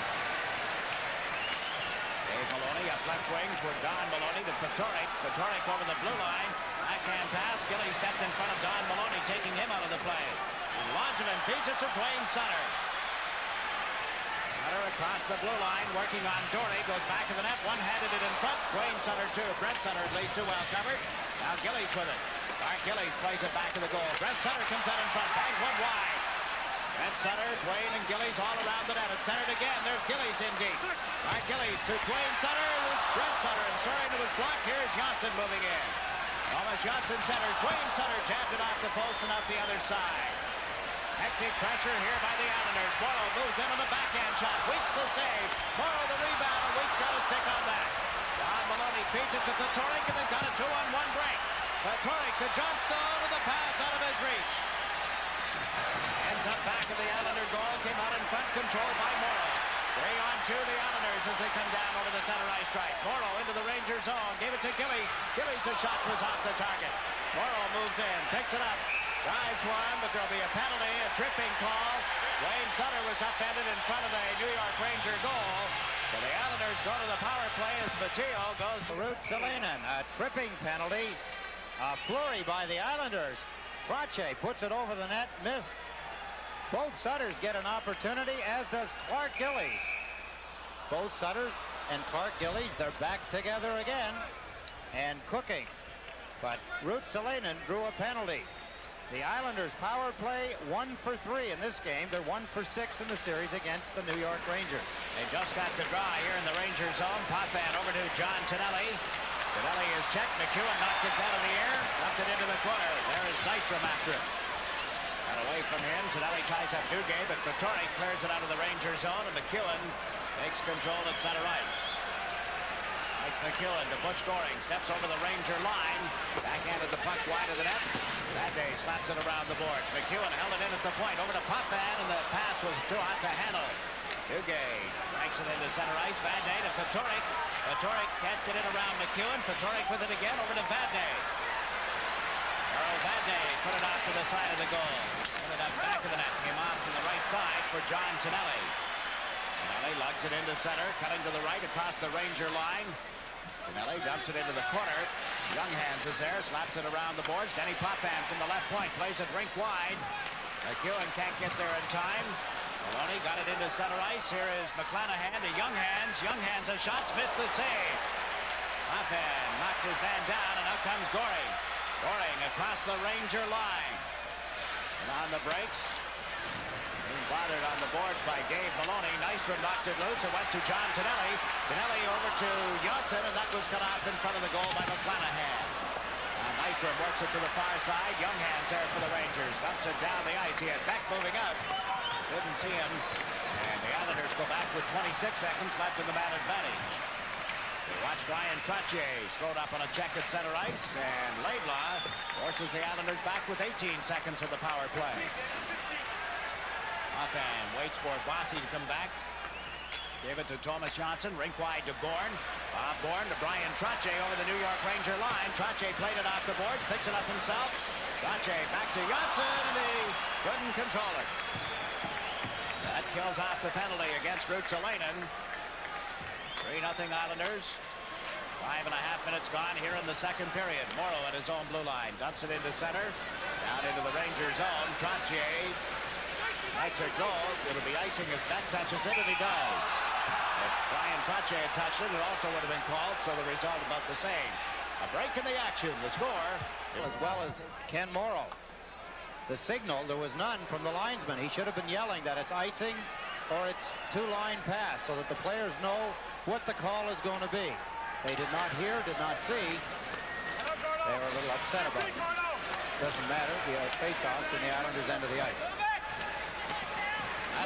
Dave Maloney up left wing for Don Maloney to Patoric. Patoric over the blue line. Backhand pass. Gilly stepped in front of Don Maloney, taking him out of the play. And Langevin feeds it to Dwayne Sutter. Sutter across the blue line, working on Dory. Goes back to the net. One-handed it in front. Dwayne Sutter too. Brent Sutter leads too well covered. Now Gillies with it. Mark Gillies plays it back to the goal. Brent Sutter comes out in front. Bangs one wide. Brent Sutter, Dwayne, and Gillies all around the net. It's centered again. There's Gillies in deep. Mark Gillies to Dwayne Sutter. Brent Sutter, and sorry it was blocked. Here's Johnson moving in. Thomas Johnson centers. Dwayne Sutter jabbed it off the post and out the other side. Hectic pressure here by the Islanders. Morrow moves in on the backhand shot. Weeks the save. Morrow the rebound, and Weeks got a stick on that. Don Maloney feeds it to Patoric, and they've got a 2-on-1 break. Patoric to Johnstone with a pass out of his reach. Ends up back of the Islander goal. Came out in front, controlled by Morrow. 3-on-2 the Islanders as they come down over the center ice stripe. Morrow into the Ranger zone. Gave it to Gillies. Gillies' shot was off the target. Morrow moves in, picks it up. Drives one, but there'll be a penalty, a tripping call. Wayne Sutter was upended in front of the New York Ranger goal. So the Islanders go to the power play as Matteo goes to Ruotsalainen. A tripping penalty. A flurry by the Islanders. Trache puts it over the net, missed. Both Sutters get an opportunity, as does Clark Gillies. Both Sutters and Clark Gillies, they're back together again and cooking. But Ruotsalainen drew a penalty. The Islanders power play 1 for 3 in this game. They're 1 for 6 in the series against the New York Rangers. They just got the draw here in the Ranger zone. Potvin over to John Tonelli. Tonelli is checked. McEwen knocked it out of the air, dumped it into the corner. There is Nystrom after it. And away from him, Tonelli ties up Duguay, but Patoric clears it out of the Ranger zone, and McEwen takes control at center ice. Mike McEwen to Butch Goring, steps over the Ranger line, backhanded the puck wide of the net. Vande slaps it around the boards. McEwen held it in at the point, over to Potvin, and the pass was too hot to handle. Duguay strikes it into center ice. Vande to Patoric. Patoric can't get it around McEwen. Patoric with it again, over to Vande. Earl Vande put it out to the side of the goal. Put it up back of the net. Came off to the right side for John Tonelli. Tonelli lugs it into center, cutting to the right across the Ranger line. Tonelli dumps it into the corner. Younghans is there, slaps it around the boards. Denny Potvin from the left point plays it rink wide. McEwen can't get there in time. Maloney got it into center ice. Here is McClanahan to Younghans. Younghans a shot. Smith the save. Potvin knocked his man down, and out comes Goring. Goring across the Ranger line. And on the brakes, being bothered on the boards by Dave Maloney. Nystrom knocked it loose. It went to John Tonelli. Tonelli over to Johnson, and that was cut off in front of the goal by McClanahan. Nystrom works it to the far side. Younghans there for the Rangers. Dumps it down the ice. He had Beck moving up. Didn't see him. And the Islanders go back with 26 seconds left in the man advantage. We watch Brian Trache slowed up on a check at center ice, and Laidlaw forces the Islanders back with 18 seconds of the power play. Potvin waits for Bossy to come back. Gave it to Thomas Johnson, rink wide to Bourne. Bob Bourne to Brian Trache over the New York Ranger line. Trache played it off the boards, picks it up himself. Trache back to Johnson, and he couldn't control it. That kills off the penalty against Ruotsalainen. 3-0 Islanders. 5.5 minutes gone here in the second period. Morrow at his own blue line. Dumps it into center. Down into the Ranger zone. Trache makes it go. It'll be icing if Beck touches it, and he does. If Brian Trache had touched it, it also would have been called, so the result about the same. A break in the action. The score, as well as Ken Morrow. The signal, there was none from the linesman. He should have been yelling that it's icing or it's two-line pass so that the players know what the call is going to be. They did not hear, did not see. They were a little upset about it. Doesn't matter. The face-offs in the Islanders' end of the ice.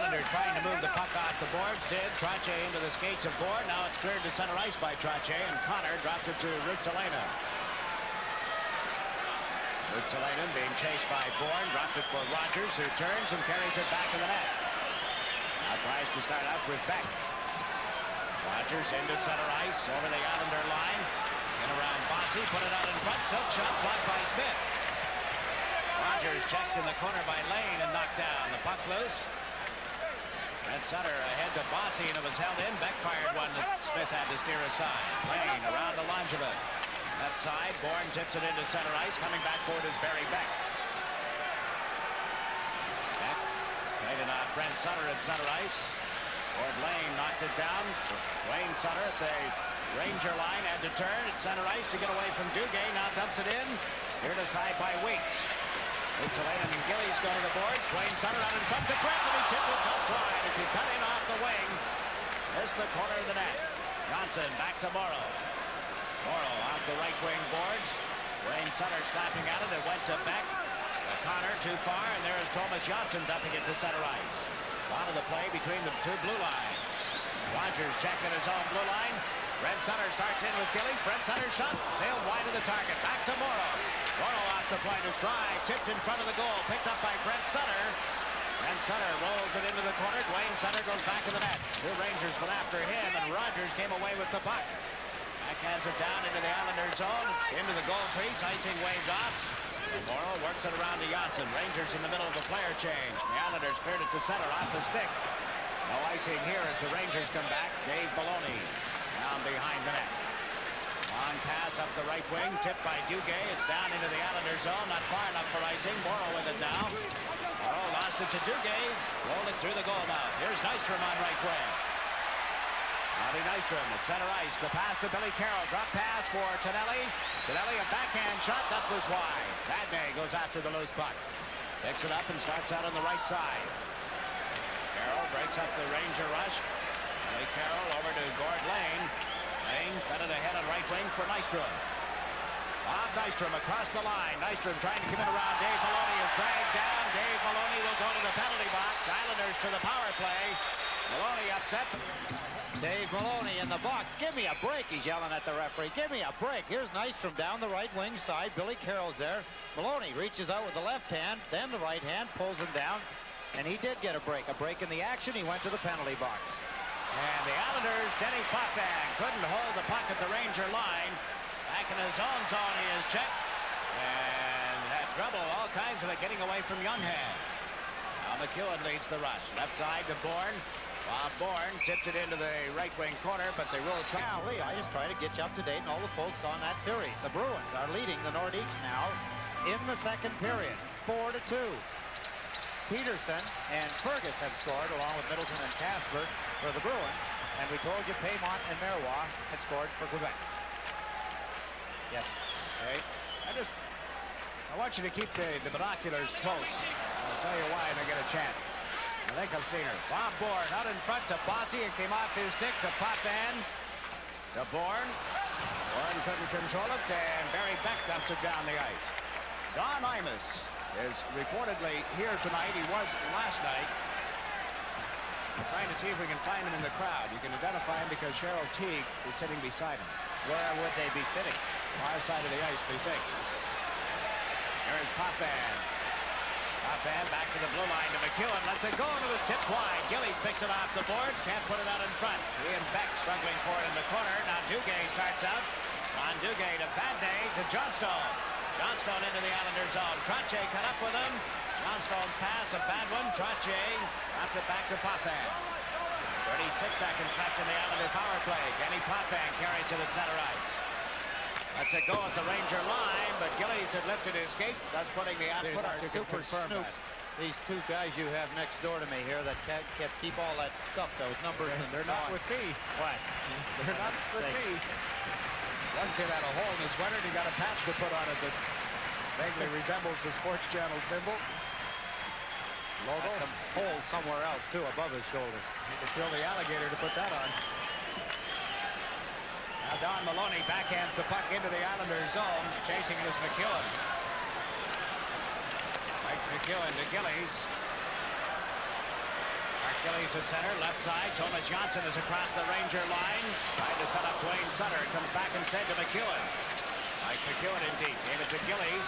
Islanders trying to move the puck off the boards. Did. Trache into the skates of Bourne. Now it's cleared to center ice by Trache, and Connor dropped it to Ruotsalainen. Ruotsalainen being chased by Bourne. Dropped it for Rogers, who turns and carries it back to the net. Now tries to start out with Beck. Rogers into center ice, over the Islander line. And around Bossy, put it out in front. Silk shot blocked by Smith. Rogers checked in the corner by Lane and knocked down. The puck loose. Red Sutter ahead to Bossy, and it was held in. Beck fired one that Smith had to steer aside. Lane around to Langevin. Left side, Bourne tips it into center ice. Coming back forward is Barry Beck. Beck played it off Brent Sutter at center ice. Ford Lane knocked it down. Wayne Sutter at the Ranger line had to turn at center ice to get away from Duguay. Now dumps it in. Steered aside by Weeks. Ruotsalainen and Gillies go to the boards. Wayne Sutter out in front to Brent, and he tipped it just wide as he cut in off the wing. Missed the corner of the net. Johnson back to Morrow. Morrow off the right wing boards. Wayne Sutter slapping at it. It went to Beck. Connor too far, and there is Thomas Johnson dumping it to center ice. Out of the play between the two blue lines. Rogers checking his own blue line. Brent Sutter starts in with Gillies. Brent Sutter's shot sailed wide of the target. Back to Morrow. Morrow off the point. His drive tipped in front of the goal. Picked up by Brent Sutter. Brent Sutter rolls it into the corner. Dwayne Sutter goes back to the net. Two Rangers went after him, and Rogers came away with the puck. Backhands it down into the Islanders zone. Into the goal crease. Icing waved off. And Morrow works it around to Janssen. Rangers in the middle of the player change. The Islanders cleared it to center off the stick. No icing here as the Rangers come back. Dave Maloney down behind the net. Long pass up the right wing, tipped by Duguay. It's down into the Islanders zone, not far enough for icing. Morrow with it now. Morrow lost it to Duguay. Rolled it through the goal now. Here's Nystrom on right wing. Bobby Nystrom at center ice. The pass to Billy Carroll. Drop pass for Tonelli. Tonelli a backhand shot. That was wide. Vadnais goes after the loose puck. Picks it up and starts out on the right side. Carroll breaks up the Ranger rush. Billy Carroll over to Gord Lane. Lane fed it ahead on right wing for Nystrom. Bob Nystrom across the line. Nystrom trying to come in around. Dave Maloney is dragged down. Dave Maloney will go to the penalty box. Islanders to the power play. Maloney upset. Dave Maloney in the box. Give me a break, he's yelling at the referee. Give me a break. Here's Nystrom down the right wing side. Billy Carroll's there. Maloney reaches out with the left hand, then the right hand, pulls him down. And he did get a break. A break in the action. He went to the penalty box. And the Islanders, Denny Potvin couldn't hold the puck at the Ranger line. Back in his own zone, he is checked. And had trouble, all kinds of it, getting away from young hands. Now McEwen leads the rush. Left side to Bourne. Bob Bourne tipped it into the right wing corner, but they will try. Now, Lee, I just try to get you up to date and all the folks on that series. The Bruins are leading the Nordiques now in the second period, 4-2. Peterson and Fergus have scored along with Middleton and Casper for the Bruins, and we told you Paymont and Marois had scored for Quebec. Yes. Okay. I want you to keep the binoculars close. I'll tell you why when I get a chance. I think I've seen her. Bob Bourne out in front to Bossy. It came off his stick to Potvin. To Bourne. Bourne couldn't control it, and Barry Beck dumps it down the ice. Don Imus is reportedly here tonight. He was last night. We're trying to see if we can find him in the crowd. You can identify him because Cheryl Teague is sitting beside him. Where would they be sitting? Far side of the ice, we think. Here's Potvin. Potvin back to the blue line to McEwen. Lets it go, and it was tipped wide. Gillies picks it off the boards. Can't put it out in front. Ian Beck struggling for it in the corner. Now Duguay starts out. On Duguay to Vadnais to Johnstone. Johnstone into the Islanders zone. Trottier cut up with him. Johnstone pass, a bad one. Trottier dropped it back to Potvin. 36 seconds left in the Islander power play. Kenny Potvin carries it at center ice. That's a go at the Ranger line, but Gillies had lifted his skate, thus putting the output on to Super confirm Snoops. that. These two guys you have next door to me here that kept keep all that stuff, those numbers. And They're not with me. What? They're not with me. One kid had a hole in his sweater, and he got a patch to put on it that vaguely resembles the Sports Channel symbol. Logo. Some hole somewhere else, too, above his shoulder. You could kill the alligator to put that on. Now Don Maloney backhands the puck into the Islanders zone. Chasing it is McEwen. Mike McEwen to Gillies. Mark Gillies at center, left side. Thomas Janssen is across the Ranger line. Tried to set up Dwayne Sutter. Comes back instead to McEwen. Mike McEwen in deep. Gave it to Gillies.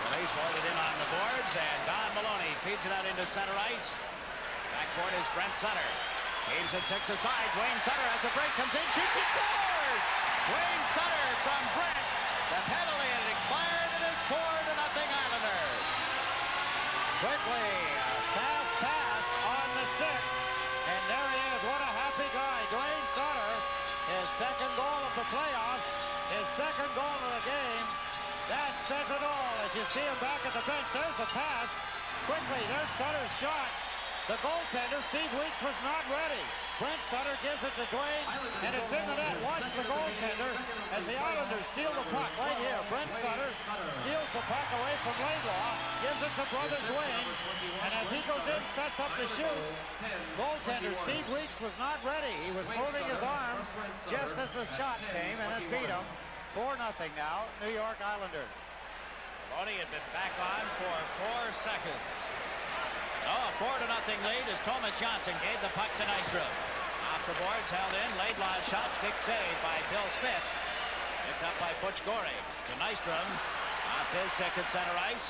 Gillies rolled it in on the boards, and Don Maloney feeds it out into center ice. Backboard is Brent Sutter. Games at 6 aside. Dwayne Sutter has a break, comes in, shoots, he scores! Dwayne Sutter from Brent. The penalty had expired. It is 4-0 Islanders. Quickly, a fast pass on the stick. And there he is. What a happy guy. Dwayne Sutter, his second goal of the playoffs, his second goal of the game. That says it all as you see him back at the bench. There's the pass. Quickly, there's Sutter's shot. The goaltender, Steve Weeks, was not ready. Brent Sutter gives it to Dwayne, and it's in the net. Watch the goaltender as the Islanders steal the puck right here. Brent Sutter steals the puck away from Laidlaw, gives it to brother Dwayne, and as he goes in, sets up the shoot. Goaltender Steve Weeks was not ready. He was moving his arms just as the shot came, and it beat him. 4-0 now, New York Islanders. Maloney had been back on for 4 seconds. Oh, a 4-0 lead as Thomas Janssen gave the puck to Nystrom. Off the boards, held in. Laidlaw's shot, stick saved by Bill Smith. Picked up by Butch Gorey. To Nystrom. Off his stick at center ice.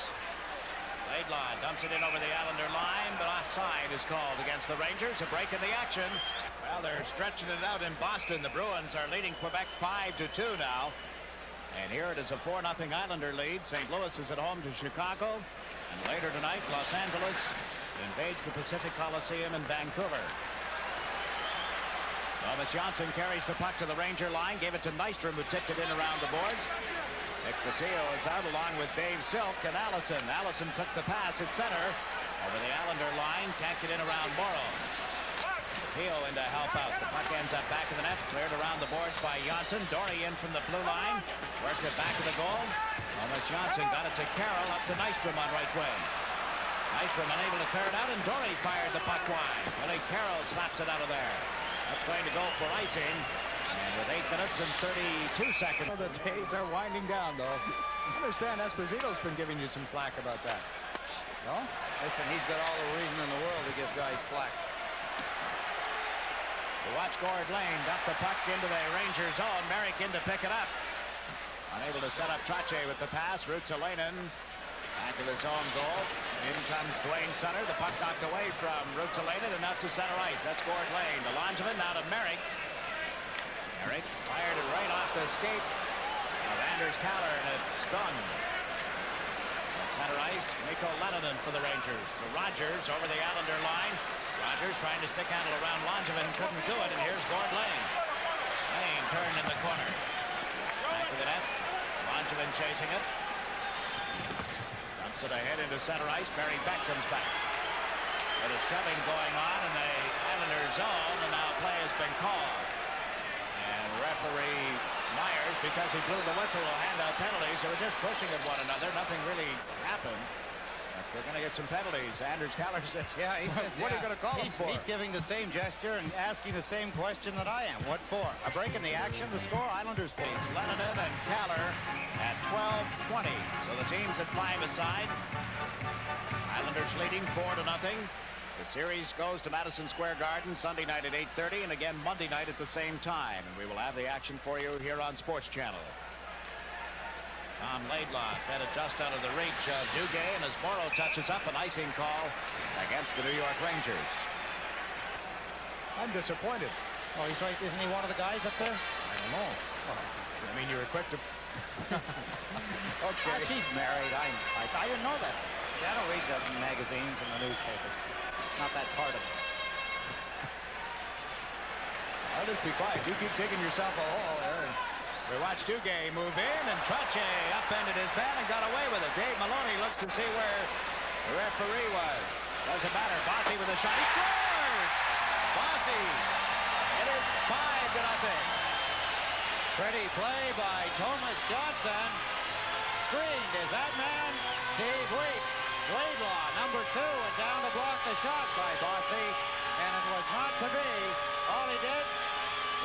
Laidlaw dumps it in over the Islander line, but offside is called against the Rangers. A break in the action. Well, they're stretching it out in Boston. The Bruins are leading Quebec 5-2 now. And here it is a 4-0 Islander lead. St. Louis is at home to Chicago. And later tonight, Los Angeles invades the Pacific Coliseum in Vancouver. Thomas Johnson carries the puck to the Ranger line, gave it to Nystrom, who tipped it in around the boards. Nick Patillo is out along with Dave Silk and Allison. Allison took the pass at center over the Islander line, tanked it in around Morrow. Patillo in to help out. The puck ends up back of the net, cleared around the boards by Johnson. Dory in from the blue line, worked it back of the goal. Thomas Johnson got it to Carroll, up to Nystrom on right wing. Nystrom unable to clear it out, and Dory fired the puck wide. Billy Carroll slaps it out of there. That's going to go for icing. And with 8 minutes and 32 seconds. Well, the days are winding down, though. I understand Esposito's been giving you some flack about that. No? Listen, he's got all the reason in the world to give guys flack. To watch Gord Lane dump the puck into the Rangers zone. Merrick in to pick it up. Unable to set up Trache with the pass. Ruotsalainen back to his own goal. In comes Dwayne Sutter. The puck knocked away from Ruotsalainen and out to center ice. That's Gord Lane. The Langevin now to Merrick. Merrick fired it right off the skate of Anders Kaller, and it stung. At center ice, Mikko Leninen for the Rangers. The Rogers over the Islander line. Rogers trying to stick handle around Langevin, couldn't do it, and here's Gord Lane. Lane turned in the corner. Back to the net. Langevin chasing it. Dumps it ahead into center ice. Barry Beck comes back. Bit of shoving going on in the Islander zone, and now play has been called. And referee Myers, because he blew the whistle, will hand out penalties. They were just pushing at one another. Nothing really happened. But we're going to get some penalties. Anders Kaller says, yeah, he says, what are you going to call him for? He's giving the same gesture and asking the same question that I am. What for? A break in the action? The score? Islanders lead. Leninen and Kaller at 12-20. So the teams at 5 aside. Islanders leading 4-0. The series goes to Madison Square Garden Sunday night at 8:30 and again Monday night at the same time. And we will have the action for you here on Sports Channel. Tom Laidlaw fed it just out of the reach of Duguay, and as Morrow touches up, an icing call against the New York Rangers. I'm disappointed. Oh, he's right. Isn't he one of the guys up there? I don't know. I mean, you were quick to... Okay. She's married. I didn't know that. See, I don't read the magazines and the newspapers. Not that part of it. I'll just be quiet. You keep digging yourself a hole there. We watched Duguay move in, and Trache upended his man and got away with it. Dave Maloney looks to see where the referee was. Doesn't matter. Bossy with a shot. He scores! Bossy. It is 5-0. Pretty play by Thomas Johnson. Screened is that man, Steve Weeks. Laidlaw, number 2, and down to block the shot by Bossy, and it was not to be. All he did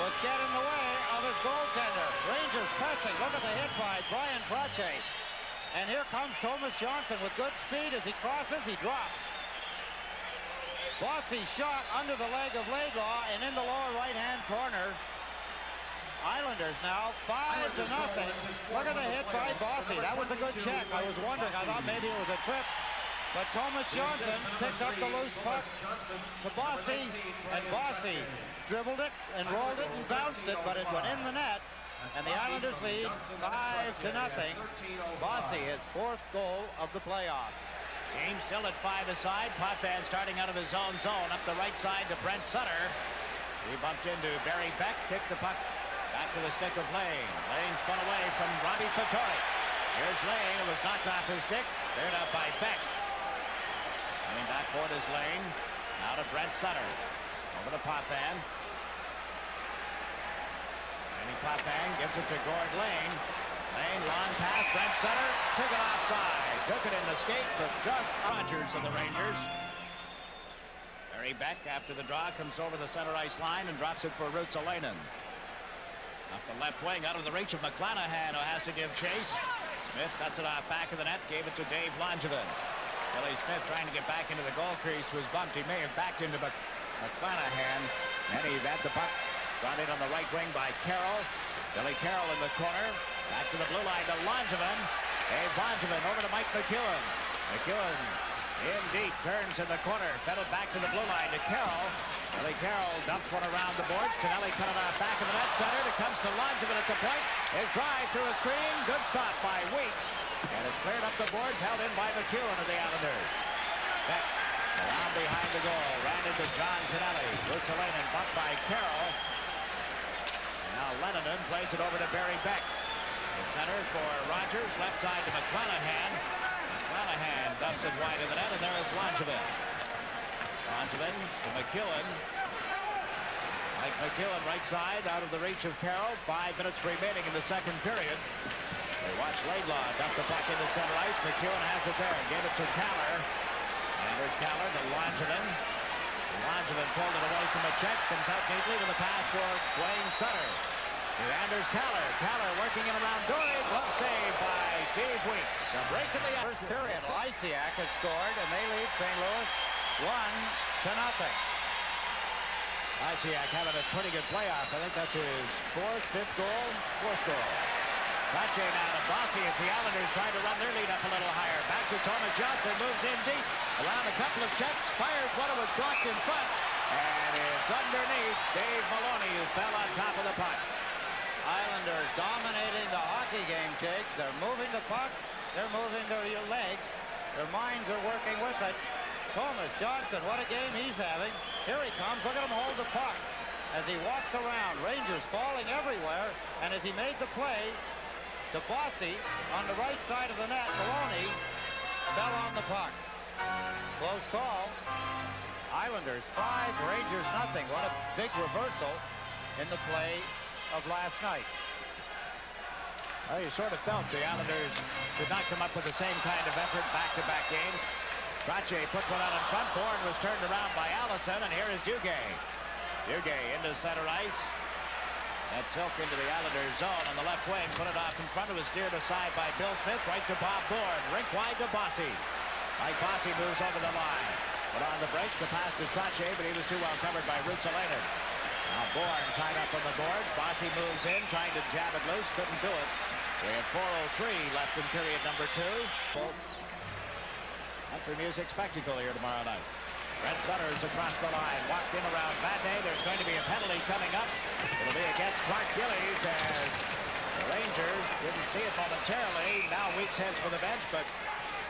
was get in the way of his goaltender. Rangers pressing. Look at the hit by Brian Trache. And here comes Thomas Johnson with good speed. As he crosses, he drops. Bossy shot under the leg of Laidlaw and in the lower right-hand corner. Islanders now 5-0. Look at the hit by Bossy. That was a good check. I was wondering. I thought maybe it was a trip. But Thomas Johnson picked up the loose puck to Bossy, and Bossy dribbled it and rolled it and bounced it, but it went in the net. And the Islanders lead 5-0. Bossy, his 4th goal of the playoffs. Game still at 5 aside. Potvin starting out of his own zone up the right side to Brent Sutter. He bumped into Barry Beck, kicked the puck back to the stick of Lane. Lane spun away from Robbie Fattori. Here's Lane. It was knocked off his stick. Cleared up by Beck. Coming back forward is Lane. Now to Brent Sutter. Over to Potvin. Danny Potvin gives it to Gord Lane. Lane, long pass. Brent Sutter took it offside. Took it in the skate, but just Rogers of the Rangers. Barry Beck, after the draw, comes over the center ice line and drops it for Ruotsalainen. Up the left wing, out of the reach of McClanahan, who has to give chase. Smith cuts it off back of the net, gave it to Dave Langevin. Billy Smith trying to get back into the goal crease was bumped. He may have backed into McClanahan. And he had the puck brought in on the right wing by Carroll. Billy Carroll in the corner. Back to the blue line to Langevin. Dave Langevin over to Mike McEwen. McEwen in deep, turns in the corner, fed it back to the blue line to Carroll. Billy Carroll dumps one around the boards. Tonelli cut it off back of the net center. It comes to Langevin at the point. His drive through a screen. Good stop by Weeks. And it's cleared up the boards, held in by McEwen of the Islanders. Beck around behind the goal. Ran into John Tonelli. Rutsalainen bumped by Carroll. Now Lennon plays it over to Barry Beck. The center for Rogers. Left side to McClanahan. McClanahan dumps it wide of the net, and there is Langevin. Langevin to McEwen. Mike McEwen right side out of the reach of Carroll. 5 minutes remaining in the second period. They watch Laidlaw dump the puck into center ice. McEwen has it there. Gave it to Kaller. And there's Kaller to Langevin. Langevin pulled it away from a check. Comes out neatly with a pass for Wayne Sutter. To Anders Kaller. Kaller working in around Dory. Glove save by Steve Weeks. A break in the First period. Lysiak has scored, and they lead St. Louis 1-0. Lysiak having a pretty good playoff. I think that's his fourth goal. Trache now to Bossy as the Islanders try to run their lead up a little higher. Back to Thomas Johnson. Moves in deep. Around a couple of checks. Fires one. It was blocked in front. And it's underneath Dave Maloney, who fell on top of the puck. Islanders dominating the hockey game, Jakes. They're moving the puck. They're moving their legs. Their minds are working with it. Thomas Johnson, what a game he's having. Here he comes. Look at him hold the puck as he walks around. Rangers falling everywhere. And as he made the play to Bossy on the right side of the net, Maloney fell on the puck. Close call. Islanders 5, Rangers nothing. What a big reversal in the play of last night. Well, you sort of felt the Islanders did not come up with the same kind of effort back-to-back games. Trache put one out in front. Bourne was turned around by Allison, and here is Duguay. Duguay into center ice. That Silk into the Islanders zone on the left wing. Put it off in front. It was steered aside by Bill Smith. Right to Bob Bourne. Rink wide to Bossy. Mike Bossy moves over the line. Put on the brakes. The pass to Trache, but he was too well covered by Rutsalainen. Now Bourne tied up on the board. Bossy moves in, trying to jab it loose. Couldn't do it. We have 4:03 left in period number 2. Country music spectacle here tomorrow night. Brent Sutter's across the line. Walked in around Vande. There's going to be a penalty coming up. It'll be against Clark Gillies as the Rangers didn't see it momentarily. Now Weeks heads for the bench, but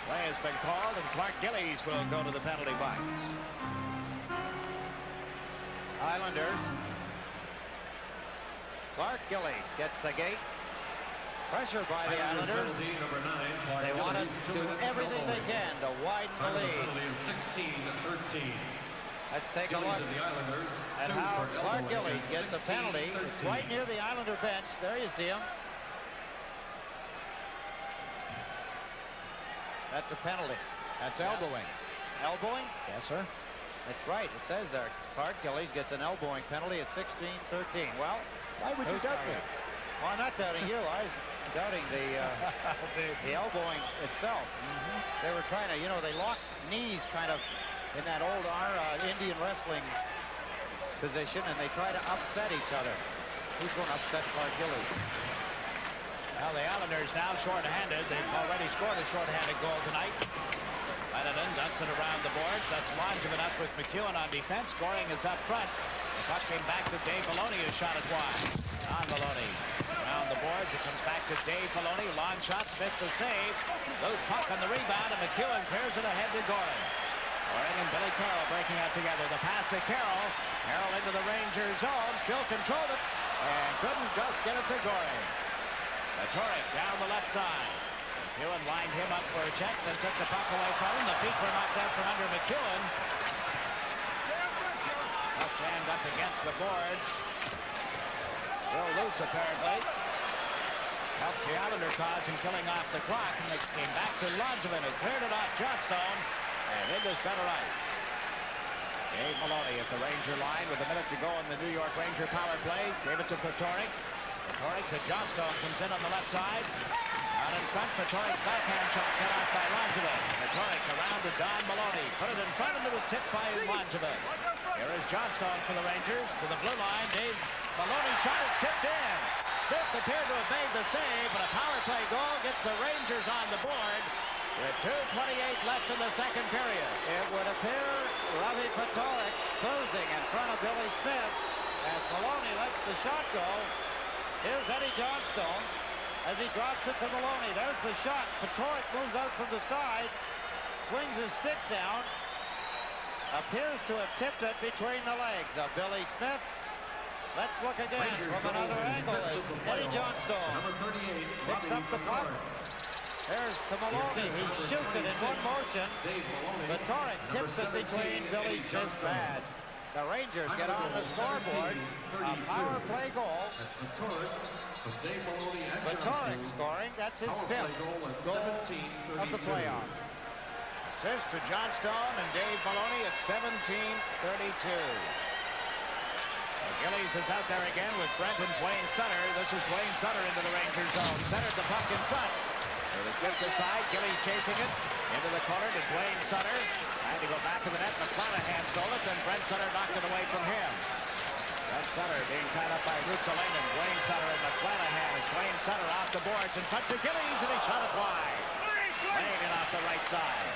play has been called, and Clark Gillies will go to the penalty box. Islanders. Clark Gillies gets the gate. Pressured by the Islanders. They want to do everything they can to widen the lead. Let's take a look at how Clark Gillies gets a penalty. It's right near the Islander bench. There you see him. That's a penalty. That's elbowing. Elbowing? Yes, sir. That's right. It says there. Clark Gillies gets an elbowing penalty at 16-13. Well, why would you doubt me? Well, I'm not doubting you. I was doubting the elbowing itself. They were trying to, they lock knees kind of in that old Indian wrestling position, and they try to upset each other. Who's going to upset Clark Gillies? Well, the Islanders now short-handed. They've already scored a short-handed goal tonight. Lennon dumps it around the boards. That's Langevin up with McEwen on defense. Scoring is up front. The puck came back to Dave Maloney, who shot it wide. On Maloney. Around the boards. It comes back to Dave Maloney. Long shot. Smith to save. Loose puck on the rebound, and McEwen clears it ahead to Goring. Goring and Billy Carroll breaking out together. The pass to Carroll. Carroll into the Ranger zone. Still controlled it. And couldn't just get it to Goring. Torek down the left side. McEwen lined him up for a check, then took the puck away from him. The feet were knocked out from under McEwen. Just jammed up against the boards. Still loose, apparently. Helps the Islander cause in killing off the clock, and they came back to Langevin, who cleared it off Johnstone and into center ice. Dave Maloney at the Ranger line with a minute to go in the New York Ranger power play. Gave it to Torek. Patoric to Johnstone, comes in on the left side. Out in front, Patoric's backhand shot cut off by Langevin. Patoric around to Don Maloney. Put it in front and it was tipped by Langevin. Here is Johnstone for the Rangers. To the blue line, Dave Maloney's shot is tipped in. Smith appeared to have made the save, but a power play goal gets the Rangers on the board with 2:28 left in the second period. It would appear Ravi Patoric cruising in front of Billy Smith as Maloney lets the shot go. Here's Eddie Johnstone as he drops it to Maloney. There's the shot. Patoric moves out from the side, swings his stick down, appears to have tipped it between the legs of Billy Smith. Let's look again from another angle as Eddie Johnstone picks up the puck. There's to Maloney. He shoots it in one motion. Patoric tips it between Billy Smith's pads. The Rangers get on the scoreboard. A power play goal. Patoric scoring. That's his fifth goal of the playoffs. Assist to Johnstone and Dave Maloney at 17:32. Gillies is out there again with Brent and Wayne Sutter. This is Wayne Sutter into the Ranger zone. Centered the puck in front. It was given to side. Gillies chasing it into the corner to Wayne Sutter. Trying to go back to the net. McClanahan stole it. Then Brent Sutter knocked it away from him. Brent Sutter being tied up by Rutsalainen. Wayne Sutter and McClanahan. As Wayne Sutter off the boards in front to Gillies, and he shot it wide. Laying it off the right side.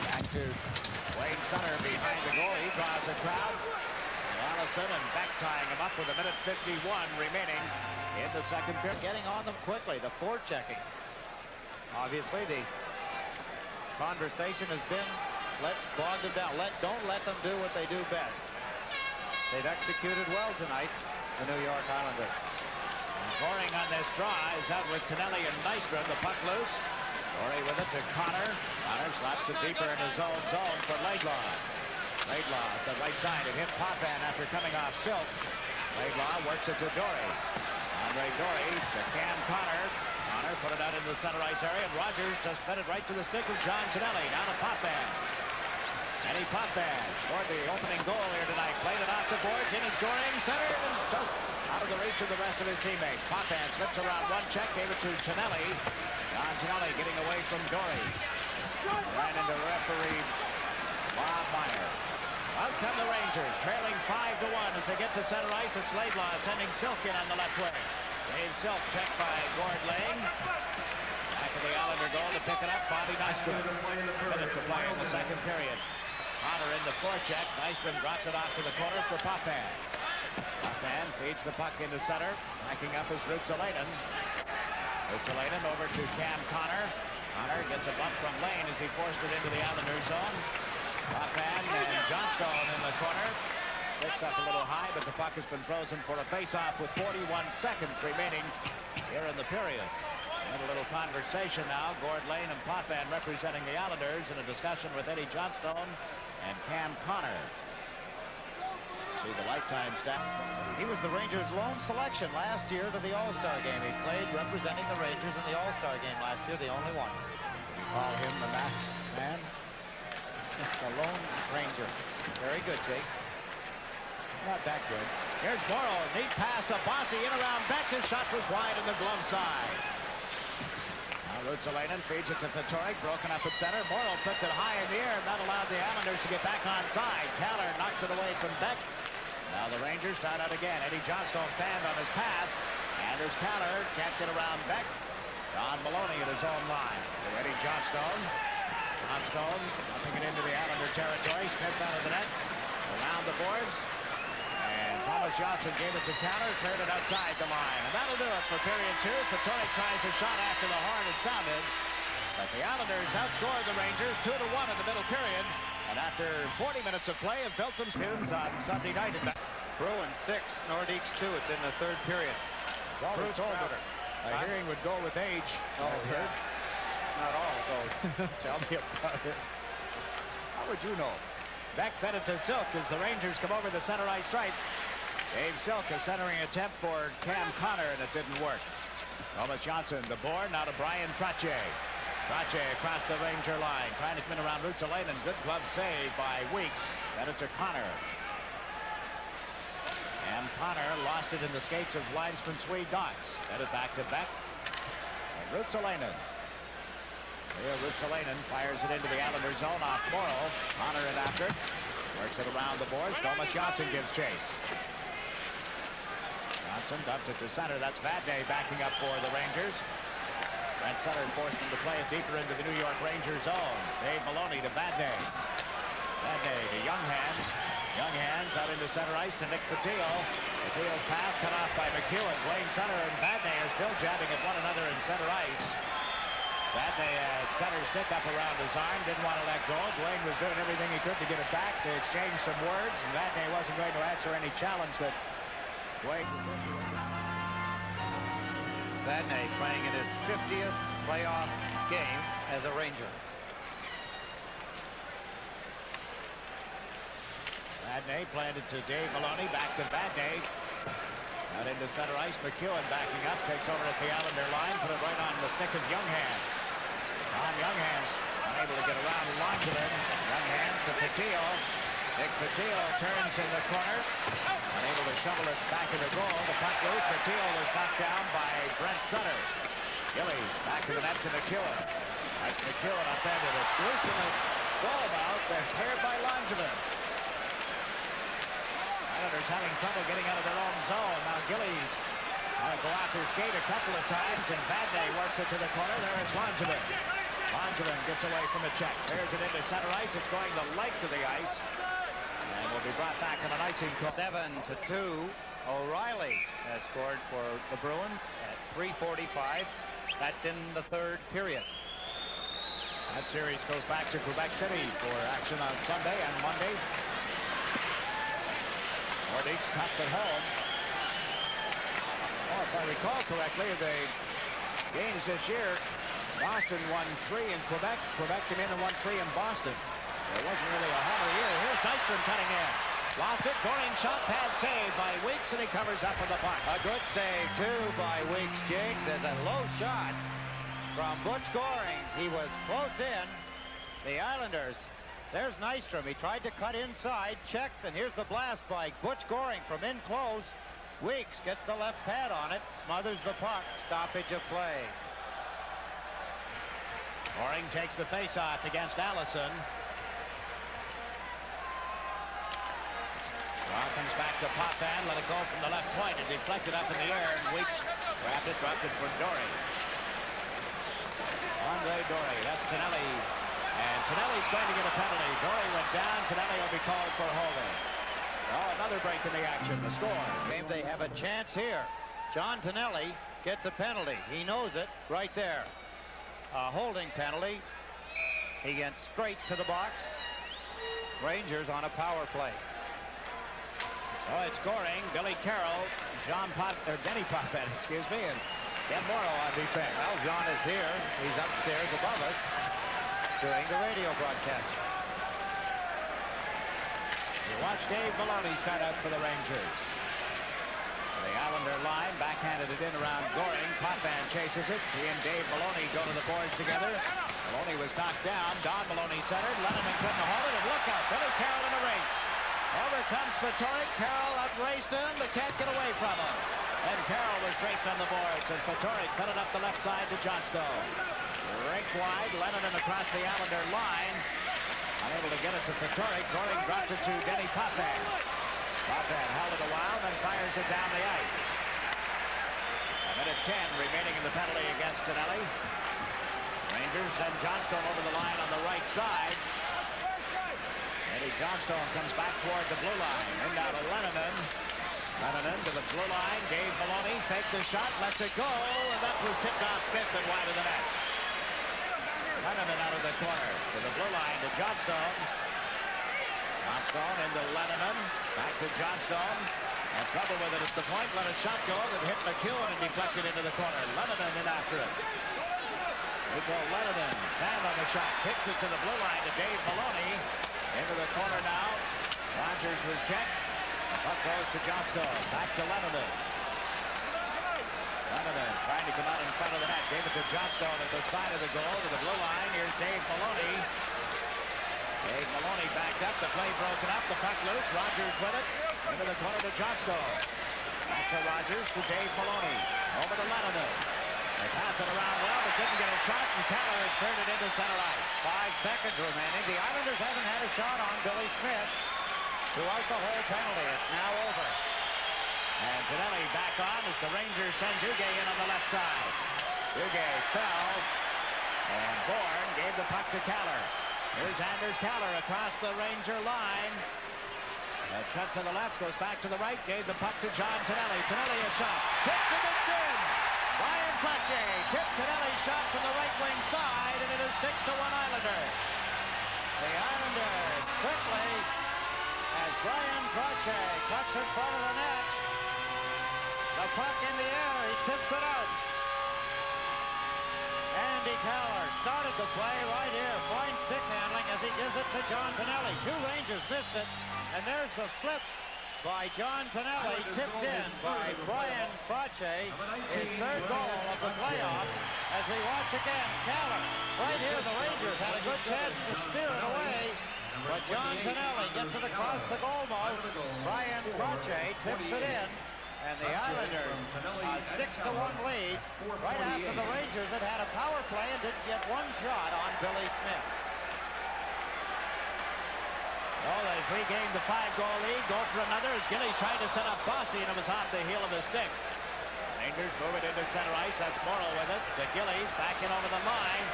Back to Wayne Sutter behind the goal. He draws a crowd. Allison and Beck tying him up with 1:51 remaining in the second period. Getting on them quickly. The forechecking. Obviously, the conversation has been, let's bog them down. Don't let them do what they do best. They've executed well tonight, the New York Islanders. Scoring on this draw is out with Tonelli and Nystrom. The puck loose. Corey with it to Connor. Connor slaps it deeper in his own zone for Laidlaw. Laidlaw at the right side. It hit Potvin after coming off Silk. Laidlaw works it to Dory. Andre Dory to Cam Connor. Connor put it out into the center ice area, and Rogers just fed it right to the stick of John Tonelli. Down to Potvin. Eddie Potvin scored the opening goal here tonight. Played it off the boards. In is Goring, centered, and just out of the reach of the rest of his teammates. Potvin slips around one check, gave it to Tonelli. John Tonelli getting away from Dory. Ran into referee Bob Meyer. Out come the Rangers, trailing 5-1 as they get to center ice. It's Laidlaw sending Silk in on the left wing. Dave Silk checked by Gord Lang. Back of the Islander goal to pick it up. Bobby Nystrom. Minute to play in the second period. Connor in the forecheck. Nystrom dropped it off to the corner for Potvin. Potvin feeds the puck into center. Backing up is Rutsalainen. Rutsalainen over to Cam Connor. Connor gets a bump from Lane as he forced it into the Islander zone. Potvin and Johnstone in the corner. Picks up a little high, but the puck has been frozen for a face-off with 41 seconds remaining here in the period. And a little conversation now. Gord Lane and Potvin representing the Islanders in a discussion with Eddie Johnstone and Cam Connor. See the lifetime stat. He was the Rangers' lone selection last year to the All-Star game. He played representing the Rangers in the All-Star game last year, the only one. Call him the match man. The lone Ranger. Very good, Chase. Not that good. Here's Morrow. Neat pass to Bossy in around Beck. His shot was wide in the glove side. Now Rutsalainen feeds it to Patoric. Broken up at center. Morrow flipped it high in the air. That allowed the Islanders to get back on side. Taylor knocks it away from Beck. Now the Rangers start out again. Eddie Johnstone fanned on his pass. Anders Taylor can't get around Beck. Don Maloney at his own line. To Eddie Johnstone. Johnstone upping it into the Islander territory. Smith out of the net. Around the boards. And Thomas Johnson gave it to Taylor. Cleared it outside the line. And that'll do it for period two. Patoric tries a shot after the horn had sounded. But the Islanders outscored the Rangers 2-1 in the middle period. And after 40 minutes of play have built them tunes on Sunday night. Bruins 6, Nordiques 2. It's in the third period. Bruce told that a hearing would go with age. Oh, yeah. Not all goes. Tell me about it. How would you know? Beck fed it to Silk as the Rangers come over the center ice stripe. Dave Silk a centering attempt for Cam Connor, and it didn't work. Thomas Johnson, the board, now to Brian Trottier. Trottier across the Ranger line, trying to come in around Rutsalainen. Good glove save by Weeks. Fed it to Connor. And Connor lost it in the skates of linesman Swede Dots. Fed it back to Beck. And Ruotsalainen. Leo Ruotsalainen fires it into the Islander zone off Morrill. Connor in after it. Works it around the boards. Thomas Johnson gives chase. Johnson dumped it to center. That's Vadnais backing up for the Rangers. Brent Sutter forced him to play it deeper into the New York Rangers zone. Dave Maloney to Vadnais. Vadnais to Young Hands. Young Hands out into center ice to Nick Patillo. Patillo's pass cut off by McEwen. Wayne Sutter and Vadnais are still jabbing at one another in center ice. Vadnais had center stick up around his arm. Didn't want to let go. Dwayne was doing everything he could to get it back. They exchanged some words, and Vadnais wasn't going to answer any challenge that Dwayne was going to. Vadnais playing in his 50th playoff game as a Ranger. Vadnais planted to Dave Maloney. Back to Vadnais. Out into center ice. McEwen backing up. Takes over at the Islander line. Put it right on the stick of Young Hands. Tom Young Hands unable to get around Langevin. Young Hands to Patillo. Nick Patillo turns in the corner. Unable to shovel it back into goal. The puck loose. Patillo was knocked down by Brent Sutter. Gillies back to the net to McEwen. Mike McEwen upended it. Gruesome goal mouth. They're cleared by Langevin. Islanders having trouble getting out of their own zone. Now Gillies go out their skate a couple of times, and Vadnais works it to the corner. There is Langevin. Langevin gets away from the check. There's it into center ice. It's going the length of the ice. And will be brought back on an icing call. 7-2. O'Reilly has scored for the Bruins at 3:45. That's in the third period. That series goes back to Quebec City for action on Sunday and Monday. Nordiques cupped at home. Oh, if I recall correctly, the games this year, Boston won 3 in Quebec. Quebec came in and won 3 in Boston. There wasn't really a home of the year. Here's Nystrom cutting in. Lost it. Goring shot pad save by Weeks, and he covers up with the puck. A good save, too, by Weeks. Jakes as a low shot from Butch Goring. He was close in. The Islanders. There's Nystrom. He tried to cut inside, checked, and here's the blast by Butch Goring from in close. Weeks gets the left pad on it, smothers the puck. Stoppage of play. Goring takes the face-off against Allison. Draw comes back to Potvin. Let it go from the left point. It deflected up in the air, and Weeks grabbed it, dropped it for Dory. Andre Dory. That's Tonelli. And Tonelli's going to get a penalty. Dory went down. Tonelli will be called for holding. Oh, another break in the action. The score. Maybe they have a chance here. John Tonelli gets a penalty. He knows it right there. A holding penalty. He gets straight to the box. Rangers on a power play. Oh, it's Goring, Billy Carroll, Denny Potvin, excuse me, and Ken Morrow on defense. Well, John is here. He's upstairs above us doing the radio broadcast. You watch Dave Maloney start out for the Rangers. The Islander line backhanded it in around Goring. Potvin chases it. He and Dave Maloney go to the boards together. Maloney was knocked down. Don Maloney centered. Lenneman couldn't hold it. And look out, Billy Carroll in the race. Over comes Fatorik. Carroll outraced him, but can't get away from him. And Carroll was draped on the boards, and Fatorik cut it up the left side to Johnstone. Raked wide, Lenneman across the Islander line. Unable to get it to Fatorik. Goring drops it to Denny Potvin. Potvin held it a while, then fires it down the ice. A minute 10 remaining in the penalty against Tonelli. Rangers send Johnstone over the line on the right side. Eddie Johnstone comes back toward the blue line. In now to Lenneman. Lenneman to the blue line. Dave Maloney fakes the shot, lets it go, and that was tipped off Smith and wide of the net. Lenneman out of the corner to the blue line to Johnstone. Johnstone into Lenneman. Back to Johnstone. Had trouble with it at the point. Let a shot go that hit McEwen and deflected into the corner. Lenneman in after it. Nico Lenneman, hand on the shot. Kicks it to the blue line to Dave Maloney. Into the corner now. Rogers was checked. The puck goes to Johnstone. Back to Lenneman. Lenneman trying to come out in front of the net. Gave it to Johnstone at the side of the goal to the blue line. Here's Dave Maloney. Dave Maloney backed up. The play broken up. The puck loose. Rogers with it. Into the corner to Johnstone. Back to Rogers to Dave Maloney. Over to Lanigan. They pass it around well, but didn't get a shot, and Keller has turned it into center ice. 5 seconds remaining. The Islanders haven't had a shot on Billy Smith throughout the whole penalty. It's now over. And Ginelli back on as the Rangers send Duguay in on the left side. Duguay fell, and Bourne gave the puck to Keller. Here's Anders Keller across the Ranger line. That cut to the left, goes back to the right, gave the puck to John Tonelli. Tonelli a shot. Tipped and it's in! Brian Trottier tipped Tonelli's shot from the right wing side, and it is 6-1 Islanders. The Islanders quickly, as Brian Trottier cuts in front of the net. The puck in the air, he tips it out. Andy Keller started the play right here. Fine stick handling as he gives it to John Tonelli. 2 Rangers missed it, and there's the flip by John Tonelli, tipped in by Brian Trottier, his 3rd goal of the playoffs. As we watch again, Keller, right here, the Rangers had a good chance to steer it away, but John Tonelli gets it across the goal mouth. Brian Trottier tips it in, and the Islanders a 6-1 lead right after the Rangers had had a power play and didn't get 1 shot on Billy Smith. Oh, they've regained the 5-goal lead. Go for another as Gillies tried to set up Bossy, and it was off the heel of his stick. Rangers move it into center ice. That's Morrow with it. To Gillies, back in over the line.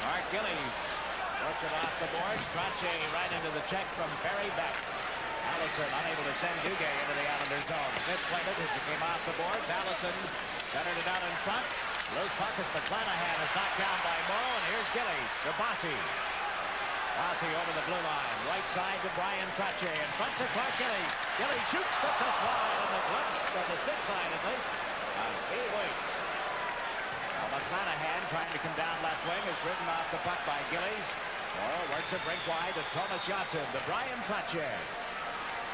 Mark Gillies worked it off the boards. Trottier right into the check from Barry Beck. Allison unable to send Duguay into the Islanders zone. Smith played it as it came off the boards. Allison centered it out in front. Loose puck as McClanahan is knocked down by Morrow, and here's Gillies to Bossy. Bossy over the blue line. Right side to Brian Trottier. In front to Clark Gillies. Gillies shoots, puts us wide on the gloves, on the stick side at least. He waits. Now McClanahan trying to come down left wing is ridden off the puck by Gillies. Morrow works it rink wide to Thomas Johnson to Brian Trottier.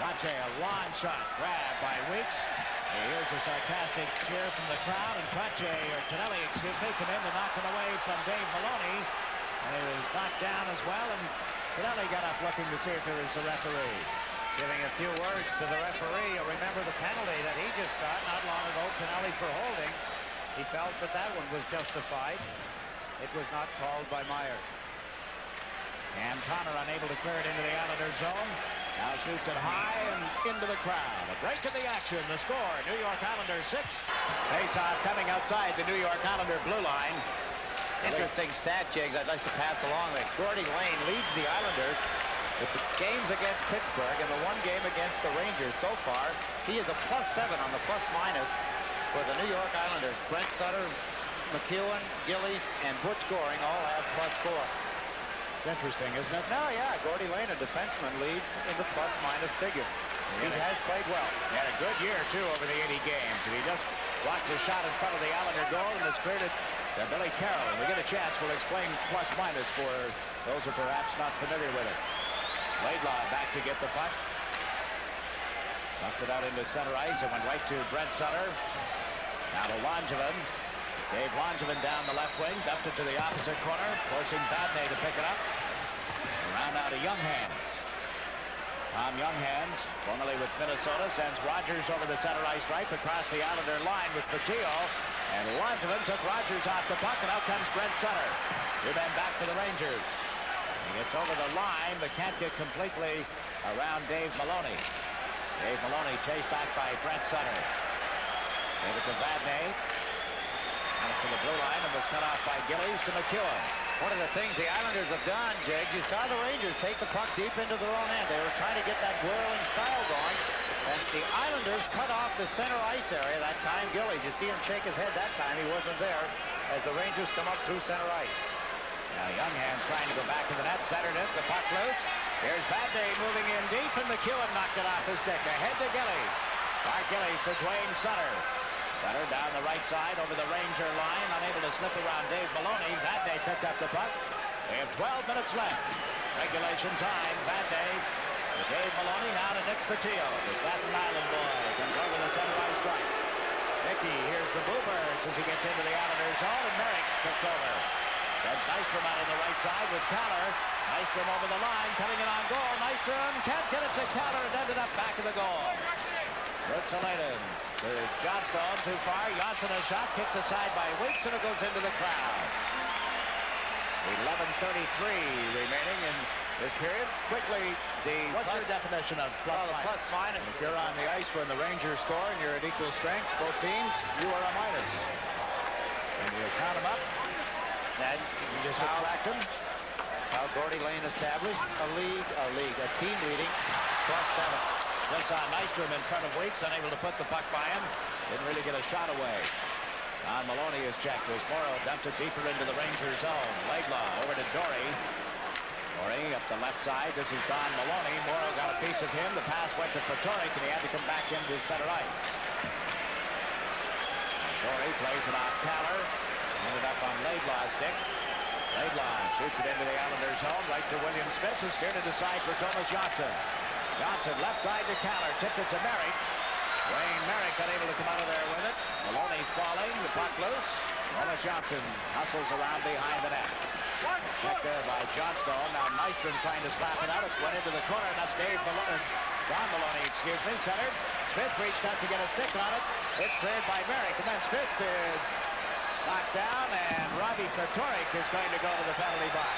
Trottier, a long shot, grabbed by Weeks. He hears a sarcastic cheer from the crowd, and Trottier, or Tonelli, excuse me, come in to knock it away from Dave Maloney. And he was knocked down as well, and Tonelli got up looking to see if there was a referee. Giving a few words to the referee. You'll remember the penalty that he just got not long ago, Tonelli for holding. He felt that that one was justified. It was not called by Myers. And Connor unable to clear it into the Islander zone. Now shoots it high and into the crowd. A break in the action. The score, New York Islanders 6. Face-off coming outside the New York Islander blue line. Interesting stat, Jiggs, I'd like to pass along that Gordy Lane leads the Islanders with the games against Pittsburgh and the 1 game against the Rangers so far. He is a +7 on the plus-minus for the New York Islanders. Brent Sutter, McEwen, Gillies, and Butch Goring all have +4. It's interesting, isn't it? No, yeah, Gordy Lane, a defenseman, leads in the plus-minus figure. He has played well. He had a good year, too, over the 80 games. And he just blocked a shot in front of the Islander goal and has cleared it to Billy Carroll. When we get a chance, we'll explain plus-minus for those who are perhaps not familiar with it. Laidlaw back to get the puck. Bumped it out into center ice and went right to Brent Sutter. Now to Langevin. Dave Langevin down the left wing. Dumped it to the opposite corner, forcing Badney to pick it up. Around now to Younghands. Tom Younghands, formerly with Minnesota, sends Rogers over the center ice stripe across the Islander line with Patillo. And Langevin took Rogers off the puck, and out comes Brent Sutter. 2 men back for the Rangers. He gets over the line, but can't get completely around Dave Maloney. Dave Maloney chased back by Brent Sutter. Gave it to Vadnais. Out to the blue line and was cut off by Gillies to McEwen. One of the things the Islanders have done, Jiggs, you saw the Rangers take the puck deep into their own end. They were trying to get that whirling style going. And the Islanders cut off the center ice area that time. Gillies, you see him shake his head that time. He wasn't there as the Rangers come up through center ice. Now Younghands trying to go back to the net, centered it, the puck loose. Here's Vadnais moving in deep, and McEwen knocked it off his stick. Ahead to Gillies. Mark Gillies to Dwayne Sutter. Sutter down the right side over the Ranger line, unable to slip around Dave Maloney. Vadnais picked up the puck. We have 12 minutes left. Regulation time. Vadnais to Dave Maloney, now to Nick Patillo. The Staten Island boy comes over the center ice strike. Nicky, here's the Bluebirds as he gets into the Islanders zone, and Merrick took over. Sends Nystrom out on the right side with Kaller. Nystrom over the line, cutting it on goal. Nystrom can't get it to Kaller. It ended up back of the goal. Rutsalainen to Johnstone, too far. Janssen a shot kicked aside by Weeks, and it goes into the crowd. 11:33 remaining in this period. Quickly, what's your definition of plus minus? Plus minus. If you're on the ice when the Rangers score and you're at equal strength, both teams, you are a minus. And you count them up, then you just subtract them. How Gordy Lane established a team leading +7. Just saw Nystrom in front of Weeks, unable to put the puck by him. Didn't really get a shot away. Don Maloney is checked as Morrow dumped it deeper into the Ranger zone. Laidlaw over to Dory. Dory up the left side. This is Don Maloney. Morrow got a piece of him. The pass went to Fatorik, and he had to come back into center ice. Dory plays it off Kaller. Ended up on Laidlaw's stick. Laidlaw shoots it into the Islanders' zone. Right to William Smith, who steered it aside for Thomas Johnson. Johnson left side to Kaller. Tipped it to Merrick. Wayne Merrick unable to come out of there with it. Maloney falling. The puck loose. Thomas Johnson hustles around behind the net. Check there by Johnstone. Now Nystrom trying to slap it out. It went into the corner. And that's John Maloney, centered. Smith reached out to get a stick on it. It's cleared by Merrick. And then Smith is knocked down. And Robbie Fatorik is going to go to the penalty box.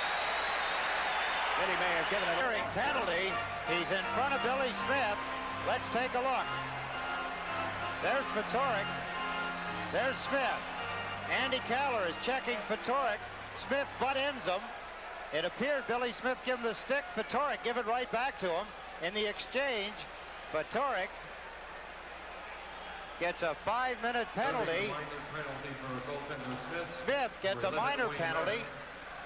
He may have given a penalty. He's in front of Billy Smith. Let's take a look. There's Fatorik. There's Smith. Andy Kaller is checking Fatorik. Smith butt ends him. It appeared Billy Smith give him the stick. Fatorik give it right back to him. In the exchange, Fatorik gets a 5-minute penalty. Smith gets a minor penalty.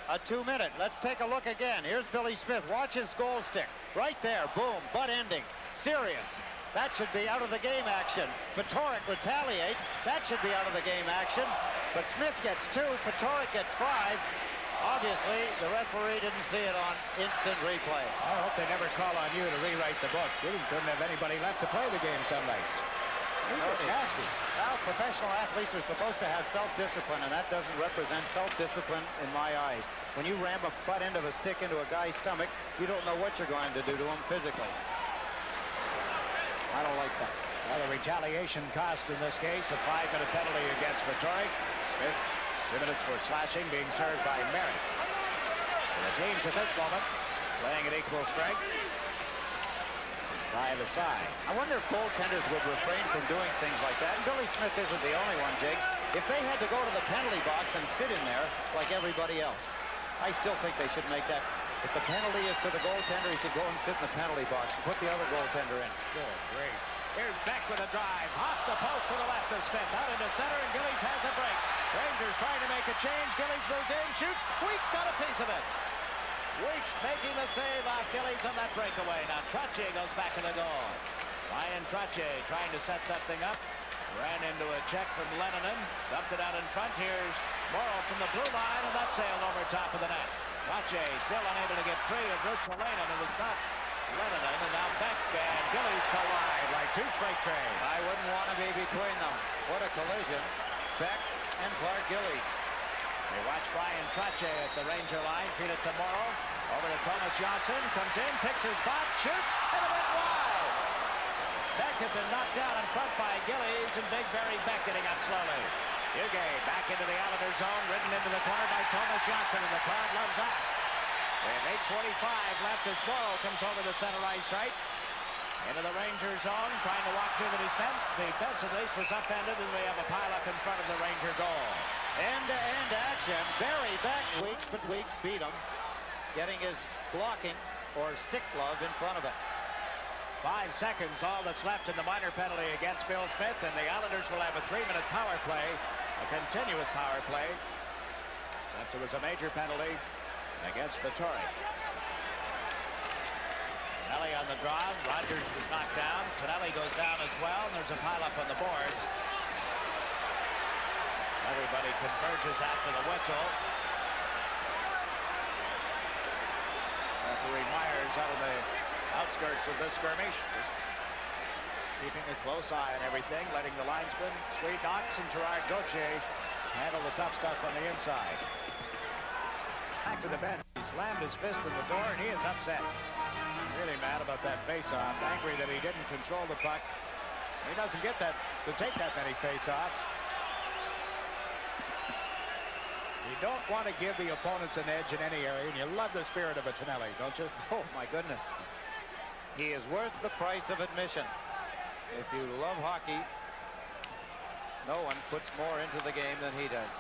A 2-minute. Let's take a look again. Here's Billy Smith. Watch his goal stick. Right there. Boom. Butt ending. Serious. That should be out of the game action. Fatorik retaliates. That should be out of the game action. But Smith gets 2. Fatorik gets 5. Obviously, the referee didn't see it on instant replay. I hope they never call on you to rewrite the book. You couldn't have anybody left to play the game some nights. Nasty. Well, professional athletes are supposed to have self-discipline, and that doesn't represent self-discipline in my eyes. When you ram a butt end of a stick into a guy's stomach, you don't know what you're going to do to him physically. I don't like that. Well, the retaliation cost in this case a 5-minute penalty against Fatorik. Smith, 2 minutes for slashing, being served by Merritt. The teams at this moment playing at equal strength. By the side. I wonder if goaltenders would refrain from doing things like that. And Billy Smith isn't the only one, Jakes. If they had to go to the penalty box and sit in there like everybody else, I still think they should make that. If the penalty is to the goaltender, he should go and sit in the penalty box and put the other goaltender in. Good, great. Here's Beck with a drive. Off the post to the left of Smith. Out into center, and Gillies has a break. Rangers trying to make a change. Gillies moves in, shoots. Weeks got a piece of it. Weeks making the save off Gillies on that breakaway. Now Trottier goes back to the goal. Ryan Trottier trying to set something up. Ran into a check from Lennon. Dumped it out in front. Here's Morrow from the blue line, and that sailed over top of the net. Trottier still unable to get free of Rutsalainen. It was not Lennon, and now Beck and Gillies collide like two freight trains. I wouldn't want to be between them. What a collision. Beck and Clark Gillies. They watch Brian Trottier at the Ranger line. Feed it to Morrow. Over to Thomas Johnson. Comes in, picks his spot, shoots, and it went wide. Beck had been knocked down in front by Gillies, and Big Barry Beck getting up slowly. Huguet back into the Islanders zone, ridden into the corner by Thomas Johnson, and the crowd loves that. We have 8:45 left as Morrow comes over the center ice right. Into the Ranger zone, trying to walk through the defense. The defense at least was upended, and we have a pile-up in front of the Ranger goal. End-to-end action. Barry Beck, Weeks, but Weeks beat him, getting his blocking or stick glove in front of it. 5 seconds, all that's left in the minor penalty against Bill Smith, and the Islanders will have a 3-minute power play, a continuous power play, since it was a major penalty against Fatorik. Tonelli on the draw. Rogers is knocked down. Tonelli goes down as well, and there's a pile-up on the boards. Everybody converges after the whistle. Referee Myers out on the outskirts of this skirmish, keeping a close eye on everything, letting the linesmen, Sweet Knox and Gerard Gauthier, handle the tough stuff on the inside. back to the bench. He slammed his fist in the door, and he is upset. Really mad about that face-off. Angry that he didn't control the puck. He doesn't get that to take that many face-offs. You don't want to give the opponents an edge in any area, and you love the spirit of a Tonelli, don't you? Oh, my goodness. He is worth the price of admission. If you love hockey, no one puts more into the game than he does.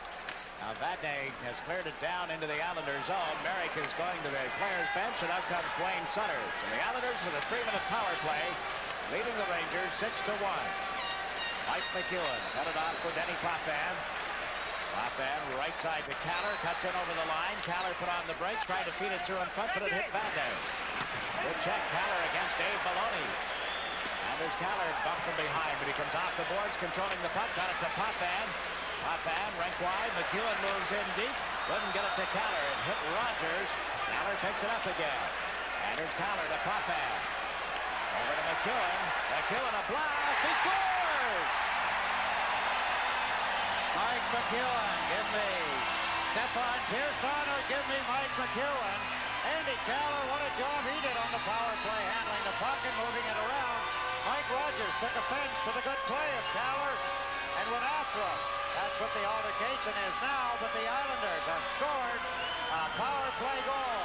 Now Vadnais has cleared it down into the Islanders' zone. Merrick is going to the players' bench, and out comes Wayne Sutters. And the Islanders with a 3-minute power play, leading the Rangers 6-1. Mike McEwen cut it off for Denny Potvin. Potvin right side to Caller, cuts in over the line. Caller put on the brakes, tried to feed it through in front, but it hit Vadnais. Good check, Caller against Dave Maloney. And there's Caller bumped from behind, but he comes off the boards, controlling the puck, got it to Potvin. Potvin, rink wide, McEwen moves in deep, couldn't get it to Caller. It hit Rogers. Caller picks it up again. And there's Caller to Potvin. Over to McEwen. McEwen a blast, he scores! Mike McEwen, give me Stefan Pearson or give me Mike McEwen. Andy Caller, what a job he did on the power play, handling the puck and moving it around. Mike Rogers took offense to the good play of Caller and went after him. That's what the altercation is now, but the Islanders have scored a power play goal.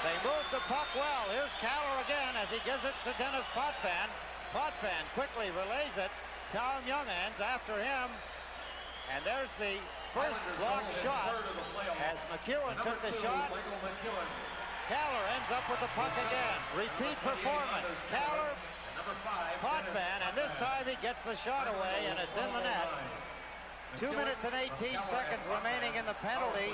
They moved the puck well. Here's Caller again as he gives it to Dennis Potvin. Potvin quickly relays it. Tom Younghands after him. And there's the first block shot as McEwen took the shot. Caller ends up with the puck again. Repeat performance. Caller, Potvin, and this time he gets the shot away, and it's in the net. 2 minutes and 18 seconds remaining in the penalty.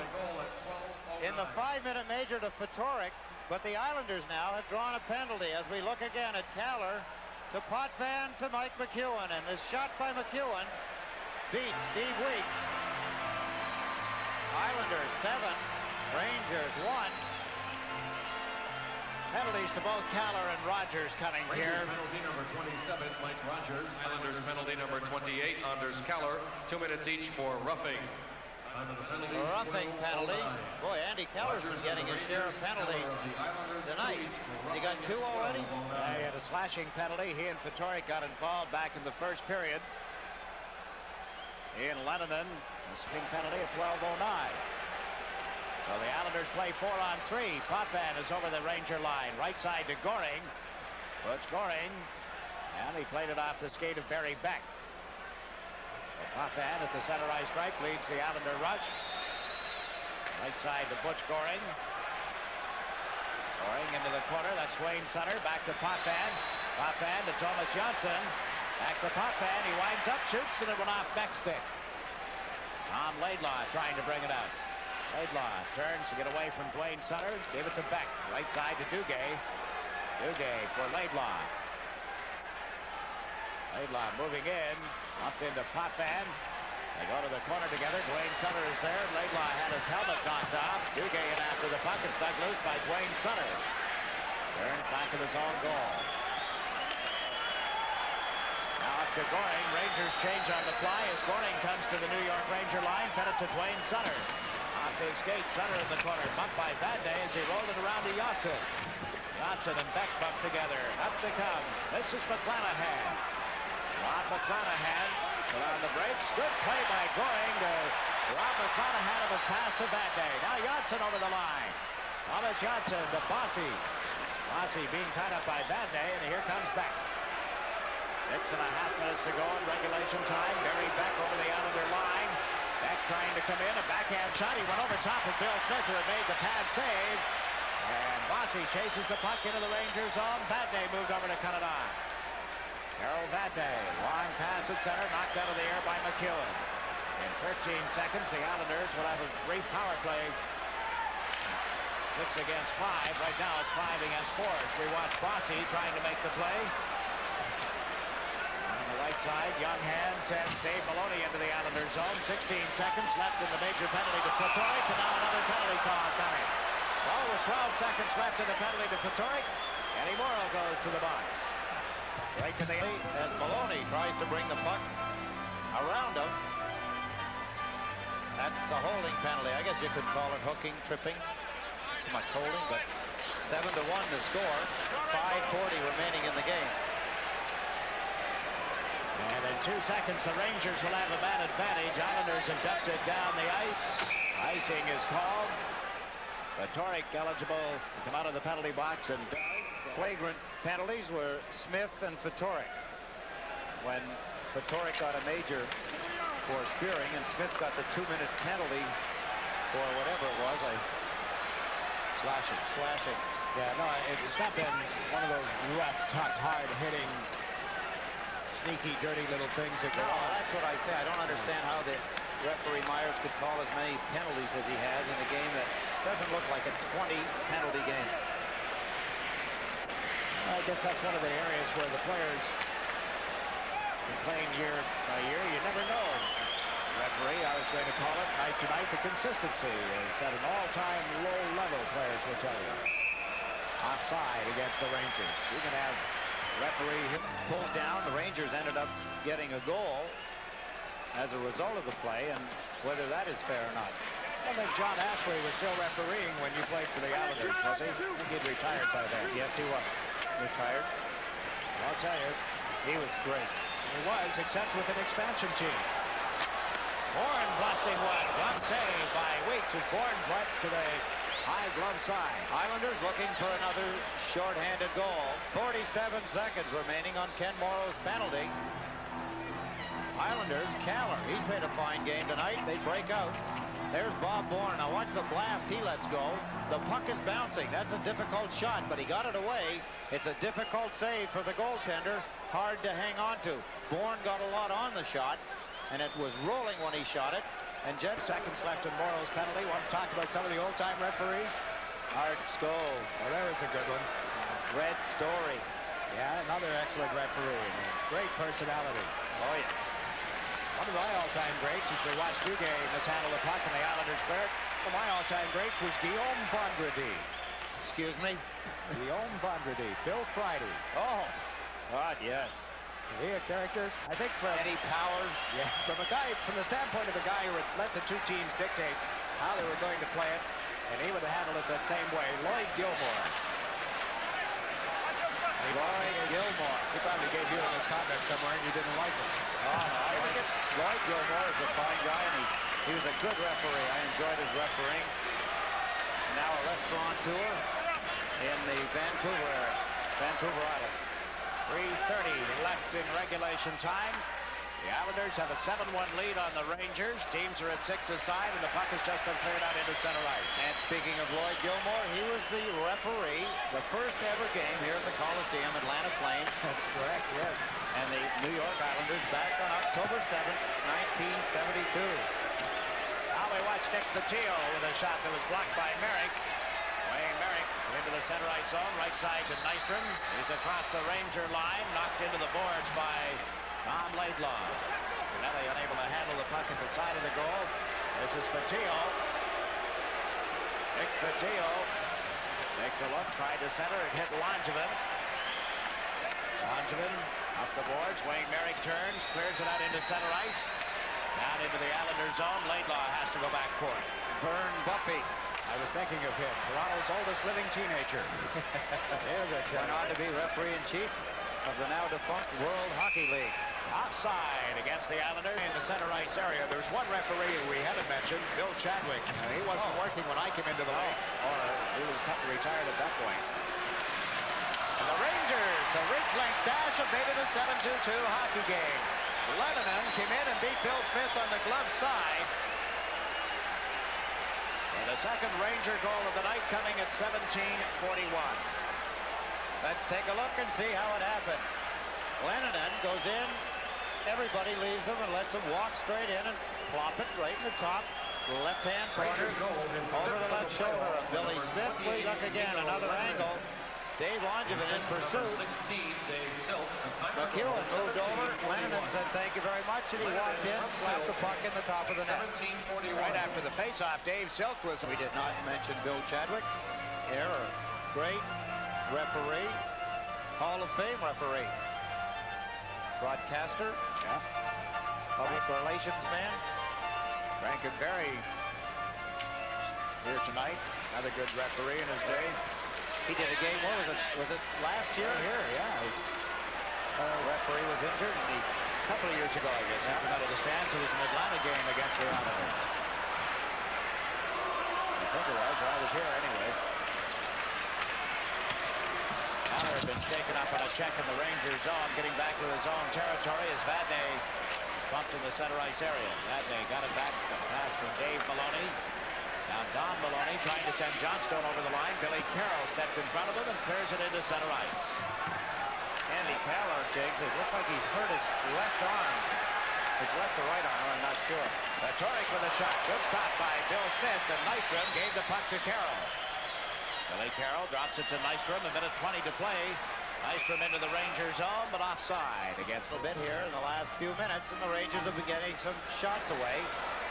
In the 5-minute major to Fatorik, but the Islanders now have drawn a penalty as we look again at Caller to Potvin to Mike McEwen, and this shot by McEwen beats Steve Weeks. Islanders 7, Rangers 1. Penalties to both Caller and Rogers coming here. Penalty number 27, Mike Rogers. Islanders penalty number 28, Anders Keller. 2 minutes each for roughing. Roughing penalties. Boy, Andy Keller's been getting his share of penalties tonight. He got 2 already? He had a slashing penalty. He and Fatorik got involved back in the first period. Ian Lennonen, a sting penalty at 12:09. So the Islanders play 4-on-3. Potvin is over the Ranger line. Right side to Goring. Puts Goring. And he played it off the skate of Barry Beck. Potvin at the center ice stripe leads the Islander rush. Right side to Butch Goring. Goring into the corner. That's Wayne Sutter. Back to Potvin. Potvin to Thomas Johnson. Back to Potvin. He winds up, shoots, and it went off Beck's stick. Tom Laidlaw trying to bring it out. Laidlaw turns to get away from Dwayne Sutter. Gave it to Beck. Right side to Duguay. Duguay for Laidlaw. Laidlaw moving in. Up into Potvin. They go to the corner together. Dwayne Sutter is there. Laidlaw had his helmet knocked off. Duguay in after the puck. It's dug loose by Dwayne Sutter. Turns back to his own goal. Now up to Goring. Rangers change on the fly as Goring comes to the New York Ranger line. Fed it to Dwayne Sutter. Off his skate, Sutter in the corner. Bumped by Vadnais as he rolled it around to Yotson. Yotson and Beck bumped together. Up to come. This is McClanahan. Rob McClanahan put on the brakes. Good play by Goring to Rob McClanahan. It was passed to Vadnais. Now Yotson over the line. Thomas Yotson to Bossy. Bossy being tied up by Vadnais, and here comes Beck. 6.5 minutes to go in regulation time. Barry Beck over the Islander line. Beck trying to come in. A backhand shot. He went over top of Bill Smith, who had made the pad save. And Bossy chases the puck into the Rangers zone. Vadnais moved over to cut it off. Harold Vadnais. Long pass at center. Knocked out of the air by McEwen. In 13 seconds, the Islanders will have a brief power play. 6 against 5. Right now, it's 5 against 4. As we watch Bossy trying to make the play. Right side, Younghand sends Dave Maloney into the Islanders zone. 16 seconds left in the major penalty to Fatorik, and now another penalty call coming. Well, with 12 seconds left in the penalty to Fatorik, Eddie Morrow goes to the box. Right to the As Maloney tries to bring the puck around him. That's a holding penalty. I guess you could call it hooking, tripping. much holding, but 7-1 to score. 5:40 remaining in the game. And in 2 seconds, the Rangers will have a man advantage. Islanders have dumped it down the ice. Icing is called. Vatoric eligible to come out of the penalty box and Flagrant penalties were Smith and Vatoric. When Vatoric got a major for spearing and Smith got the 2-minute penalty for whatever it was, slashing. Yeah, no, it's not been one of those rough, tough, hard-hitting, sneaky, dirty little things that go on. That's what I say. I don't understand how the referee Myers could call as many penalties as he has in a game that doesn't look like a 20-penalty game. I guess that's one of the areas where the players complain year by year. You never know. Referee, I was going to call it night to night. The consistency is at an all-time low level, players will tell you. Offside against the Rangers. You can have referee Pulled down. The Rangers ended up getting a goal as a result of the play, and whether that is fair or not. I think John Ashley was still refereeing when you played for the Islanders, was he? I think he'd retired by then. Yes, he was. Retired. I'll tell you, He was great. he was, except with an expansion team. Bourne blasting one. Glove save by Weeks as Bourne put to the high glove side. Islanders looking for another shorthanded goal. 47 seconds remaining on Ken Morrow's penalty. Islanders, Caller. He's made a fine game tonight. They break out. There's Bob Bourne. Now watch the blast he lets go. The puck is bouncing. That's a difficult shot, but he got it away. It's a difficult save for the goaltender. Hard to hang on to. Bourne got a lot on the shot, and it was rolling when he shot it. And 10 seconds left in Morrow's penalty. Want to talk about some of the old-time referees? Art Skoll. Well, there is a good one. Red Story. Yeah, another excellent referee. Great personality. Oh, yes. One of my all-time greats, as we watched Duguay mishandle the puck in the Islanders' third. One of my all-time greats was Guillaume Vendredi. Excuse me? Guillaume Vendredi. Bill Friday. Oh, God, yes. Is he a character? I think from Eddie Powers. yeah, from the standpoint of a guy who would let the two teams dictate how they were going to play it, and he would have handled it that same way. Lloyd Gilmore. Lloyd Gilmore. He probably gave you in his comment somewhere and you didn't like it. Oh, no, I like it. Lloyd Gilmore is a fine guy, and he was a good referee. I enjoyed his refereeing. Now a restaurateur in the Vancouver Island. 3:30 left in regulation time. The Islanders have a 7-1 lead on the Rangers. Teams are at 6 aside, and the puck has just been cleared out into center ice. And speaking of Lloyd Gilmore, he was the referee, the first ever game here at the Coliseum, Atlanta Flames. That's correct, yes. And the New York Islanders back on October 7th, 1972. Now we watch Nick Fotillo with a shot that was blocked by Merrick. Wayne Merrick into the center ice zone, right side to Nystrom. He's across the Ranger line, knocked into the boards by Tom Laidlaw. Pinelli unable to handle the puck at the side of the goal. This is Fotillo. Nick Fotillo takes a look, tried to center, it hit Langevin. Langevin up the boards. Wayne Merrick turns, clears it out into center ice. Down into the Islanders zone. Laidlaw has to go back for it. Vern Buffy. I was thinking of him, Toronto's oldest living teenager. Went on to be referee-in-chief of the now-defunct World Hockey League. Offside against the Islanders in the center ice area. There's one referee who we haven't mentioned, Bill Chadwick. He wasn't working when I came into the league, or he was retired at that point. And the Rangers, a rink-length dash, have made it a 7-2 hockey game. Lebanon came in and beat Bill Smith on the glove side. And the second Ranger goal of the night coming at 17:41. Let's take a look and see how it happened. Lennon goes in. Everybody leaves him and lets him walk straight in and plop it right in the top left-hand corner over the left shoulder of Billy Smith. We look again, another angle. Dave Langevin in pursuit. McEwen moved over. Lennon said thank you very much, and he walked in, slapped the puck in the top of the net. Right after the face-off, Dave Silk was... We did not mention Bill Chadwick. Error. Great referee. Hall of Fame referee. Broadcaster. Yeah. Public relations man. Frank and Barry here tonight. Another good referee in his day. He did a game, what was it? Was it last year? Here, yeah. Referee was injured, and a couple of years ago, I guess, he came out of the stands. It was an Atlanta game against the Islanders. I think it was. I was here anyway. Connor had been taken up on a check in the Rangers zone, getting back to his own territory as Vadnais bumped in the center ice area. Vadnais got it back, a pass from Dave Maloney. Now Don Maloney trying to send Johnstone over the line. Billy Carroll steps in front of him and clears it into center ice. Andy Carroll, Jigs, it looked like he's hurt his left arm. His left or right arm, I'm not sure. Torek with a shot. Good stop by Bill Smith, and Nystrom gave the puck to Carroll. Billy Carroll drops it to Nystrom, a minute 20 to play. Nystrom into the Rangers zone, but offside against A bit here in the last few minutes, and the Rangers have been getting some shots away.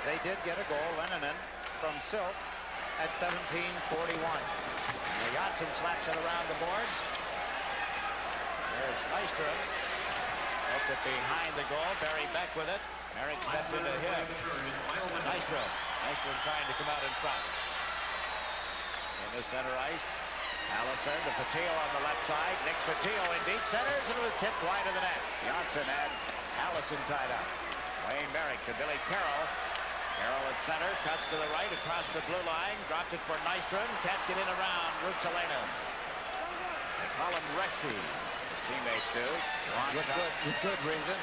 They did get a goal, Lennon from Silk at 17:41. Janssen slaps it around the boards. There's Nystrom. Hooked it behind the goal. Barry Beck with it. Merrick stepped into him. Nystrom. Nystrom trying to come out in front. In the center ice. Allison to Patillo on the left side. Nick Patillo in deep centers, and it was tipped wide of the net. Janssen had Allison tied up. Wayne Merrick to Billy Carroll. Carroll at center, cuts to the right across the blue line. Dropped it for Nystrom. Can't get in around Ruotsalena. They call him Rexy. His teammates do. With good reason.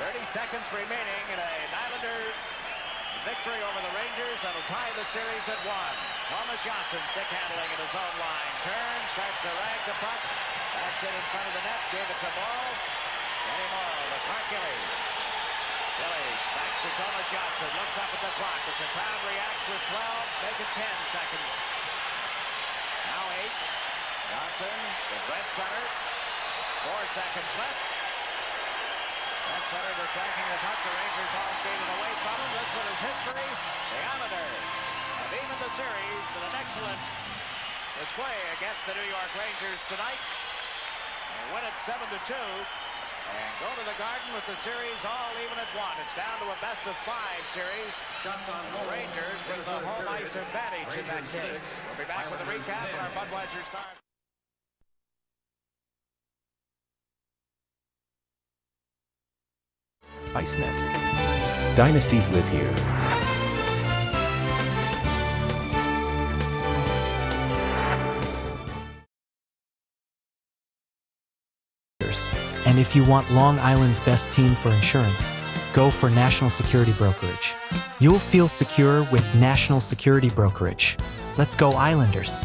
30 seconds remaining in an Islander victory over the Rangers. That'll tie the series at 1. Thomas Janssen stick handling at his own line. Turns, starts to rag the puck. That's it in front of the net. Gave it to Morrow. Danny Morrow, the Gillies. Gillies back to Thomas Janssen. Looks up at the clock as the crowd reacts with 12. Make it 10 seconds. Now 8. Johnson to Brett Sutter. 4 seconds left. Brett Sutter tracking the puck. The Rangers all skated away from him. This one is history. The Islanders have evened the series with an excellent display against the New York Rangers tonight. They win it 7-2 and go to the Garden with the series all even at 1. It's down to a best-of-5 series. The Rangers with the home ice advantage in that case. We'll be back with a recap on our Budweiser Stars. ICENET. Dynasties live here. And if you want Long Island's best team for insurance, go for National Security Brokerage. You'll feel secure with National Security Brokerage. Let's go Islanders!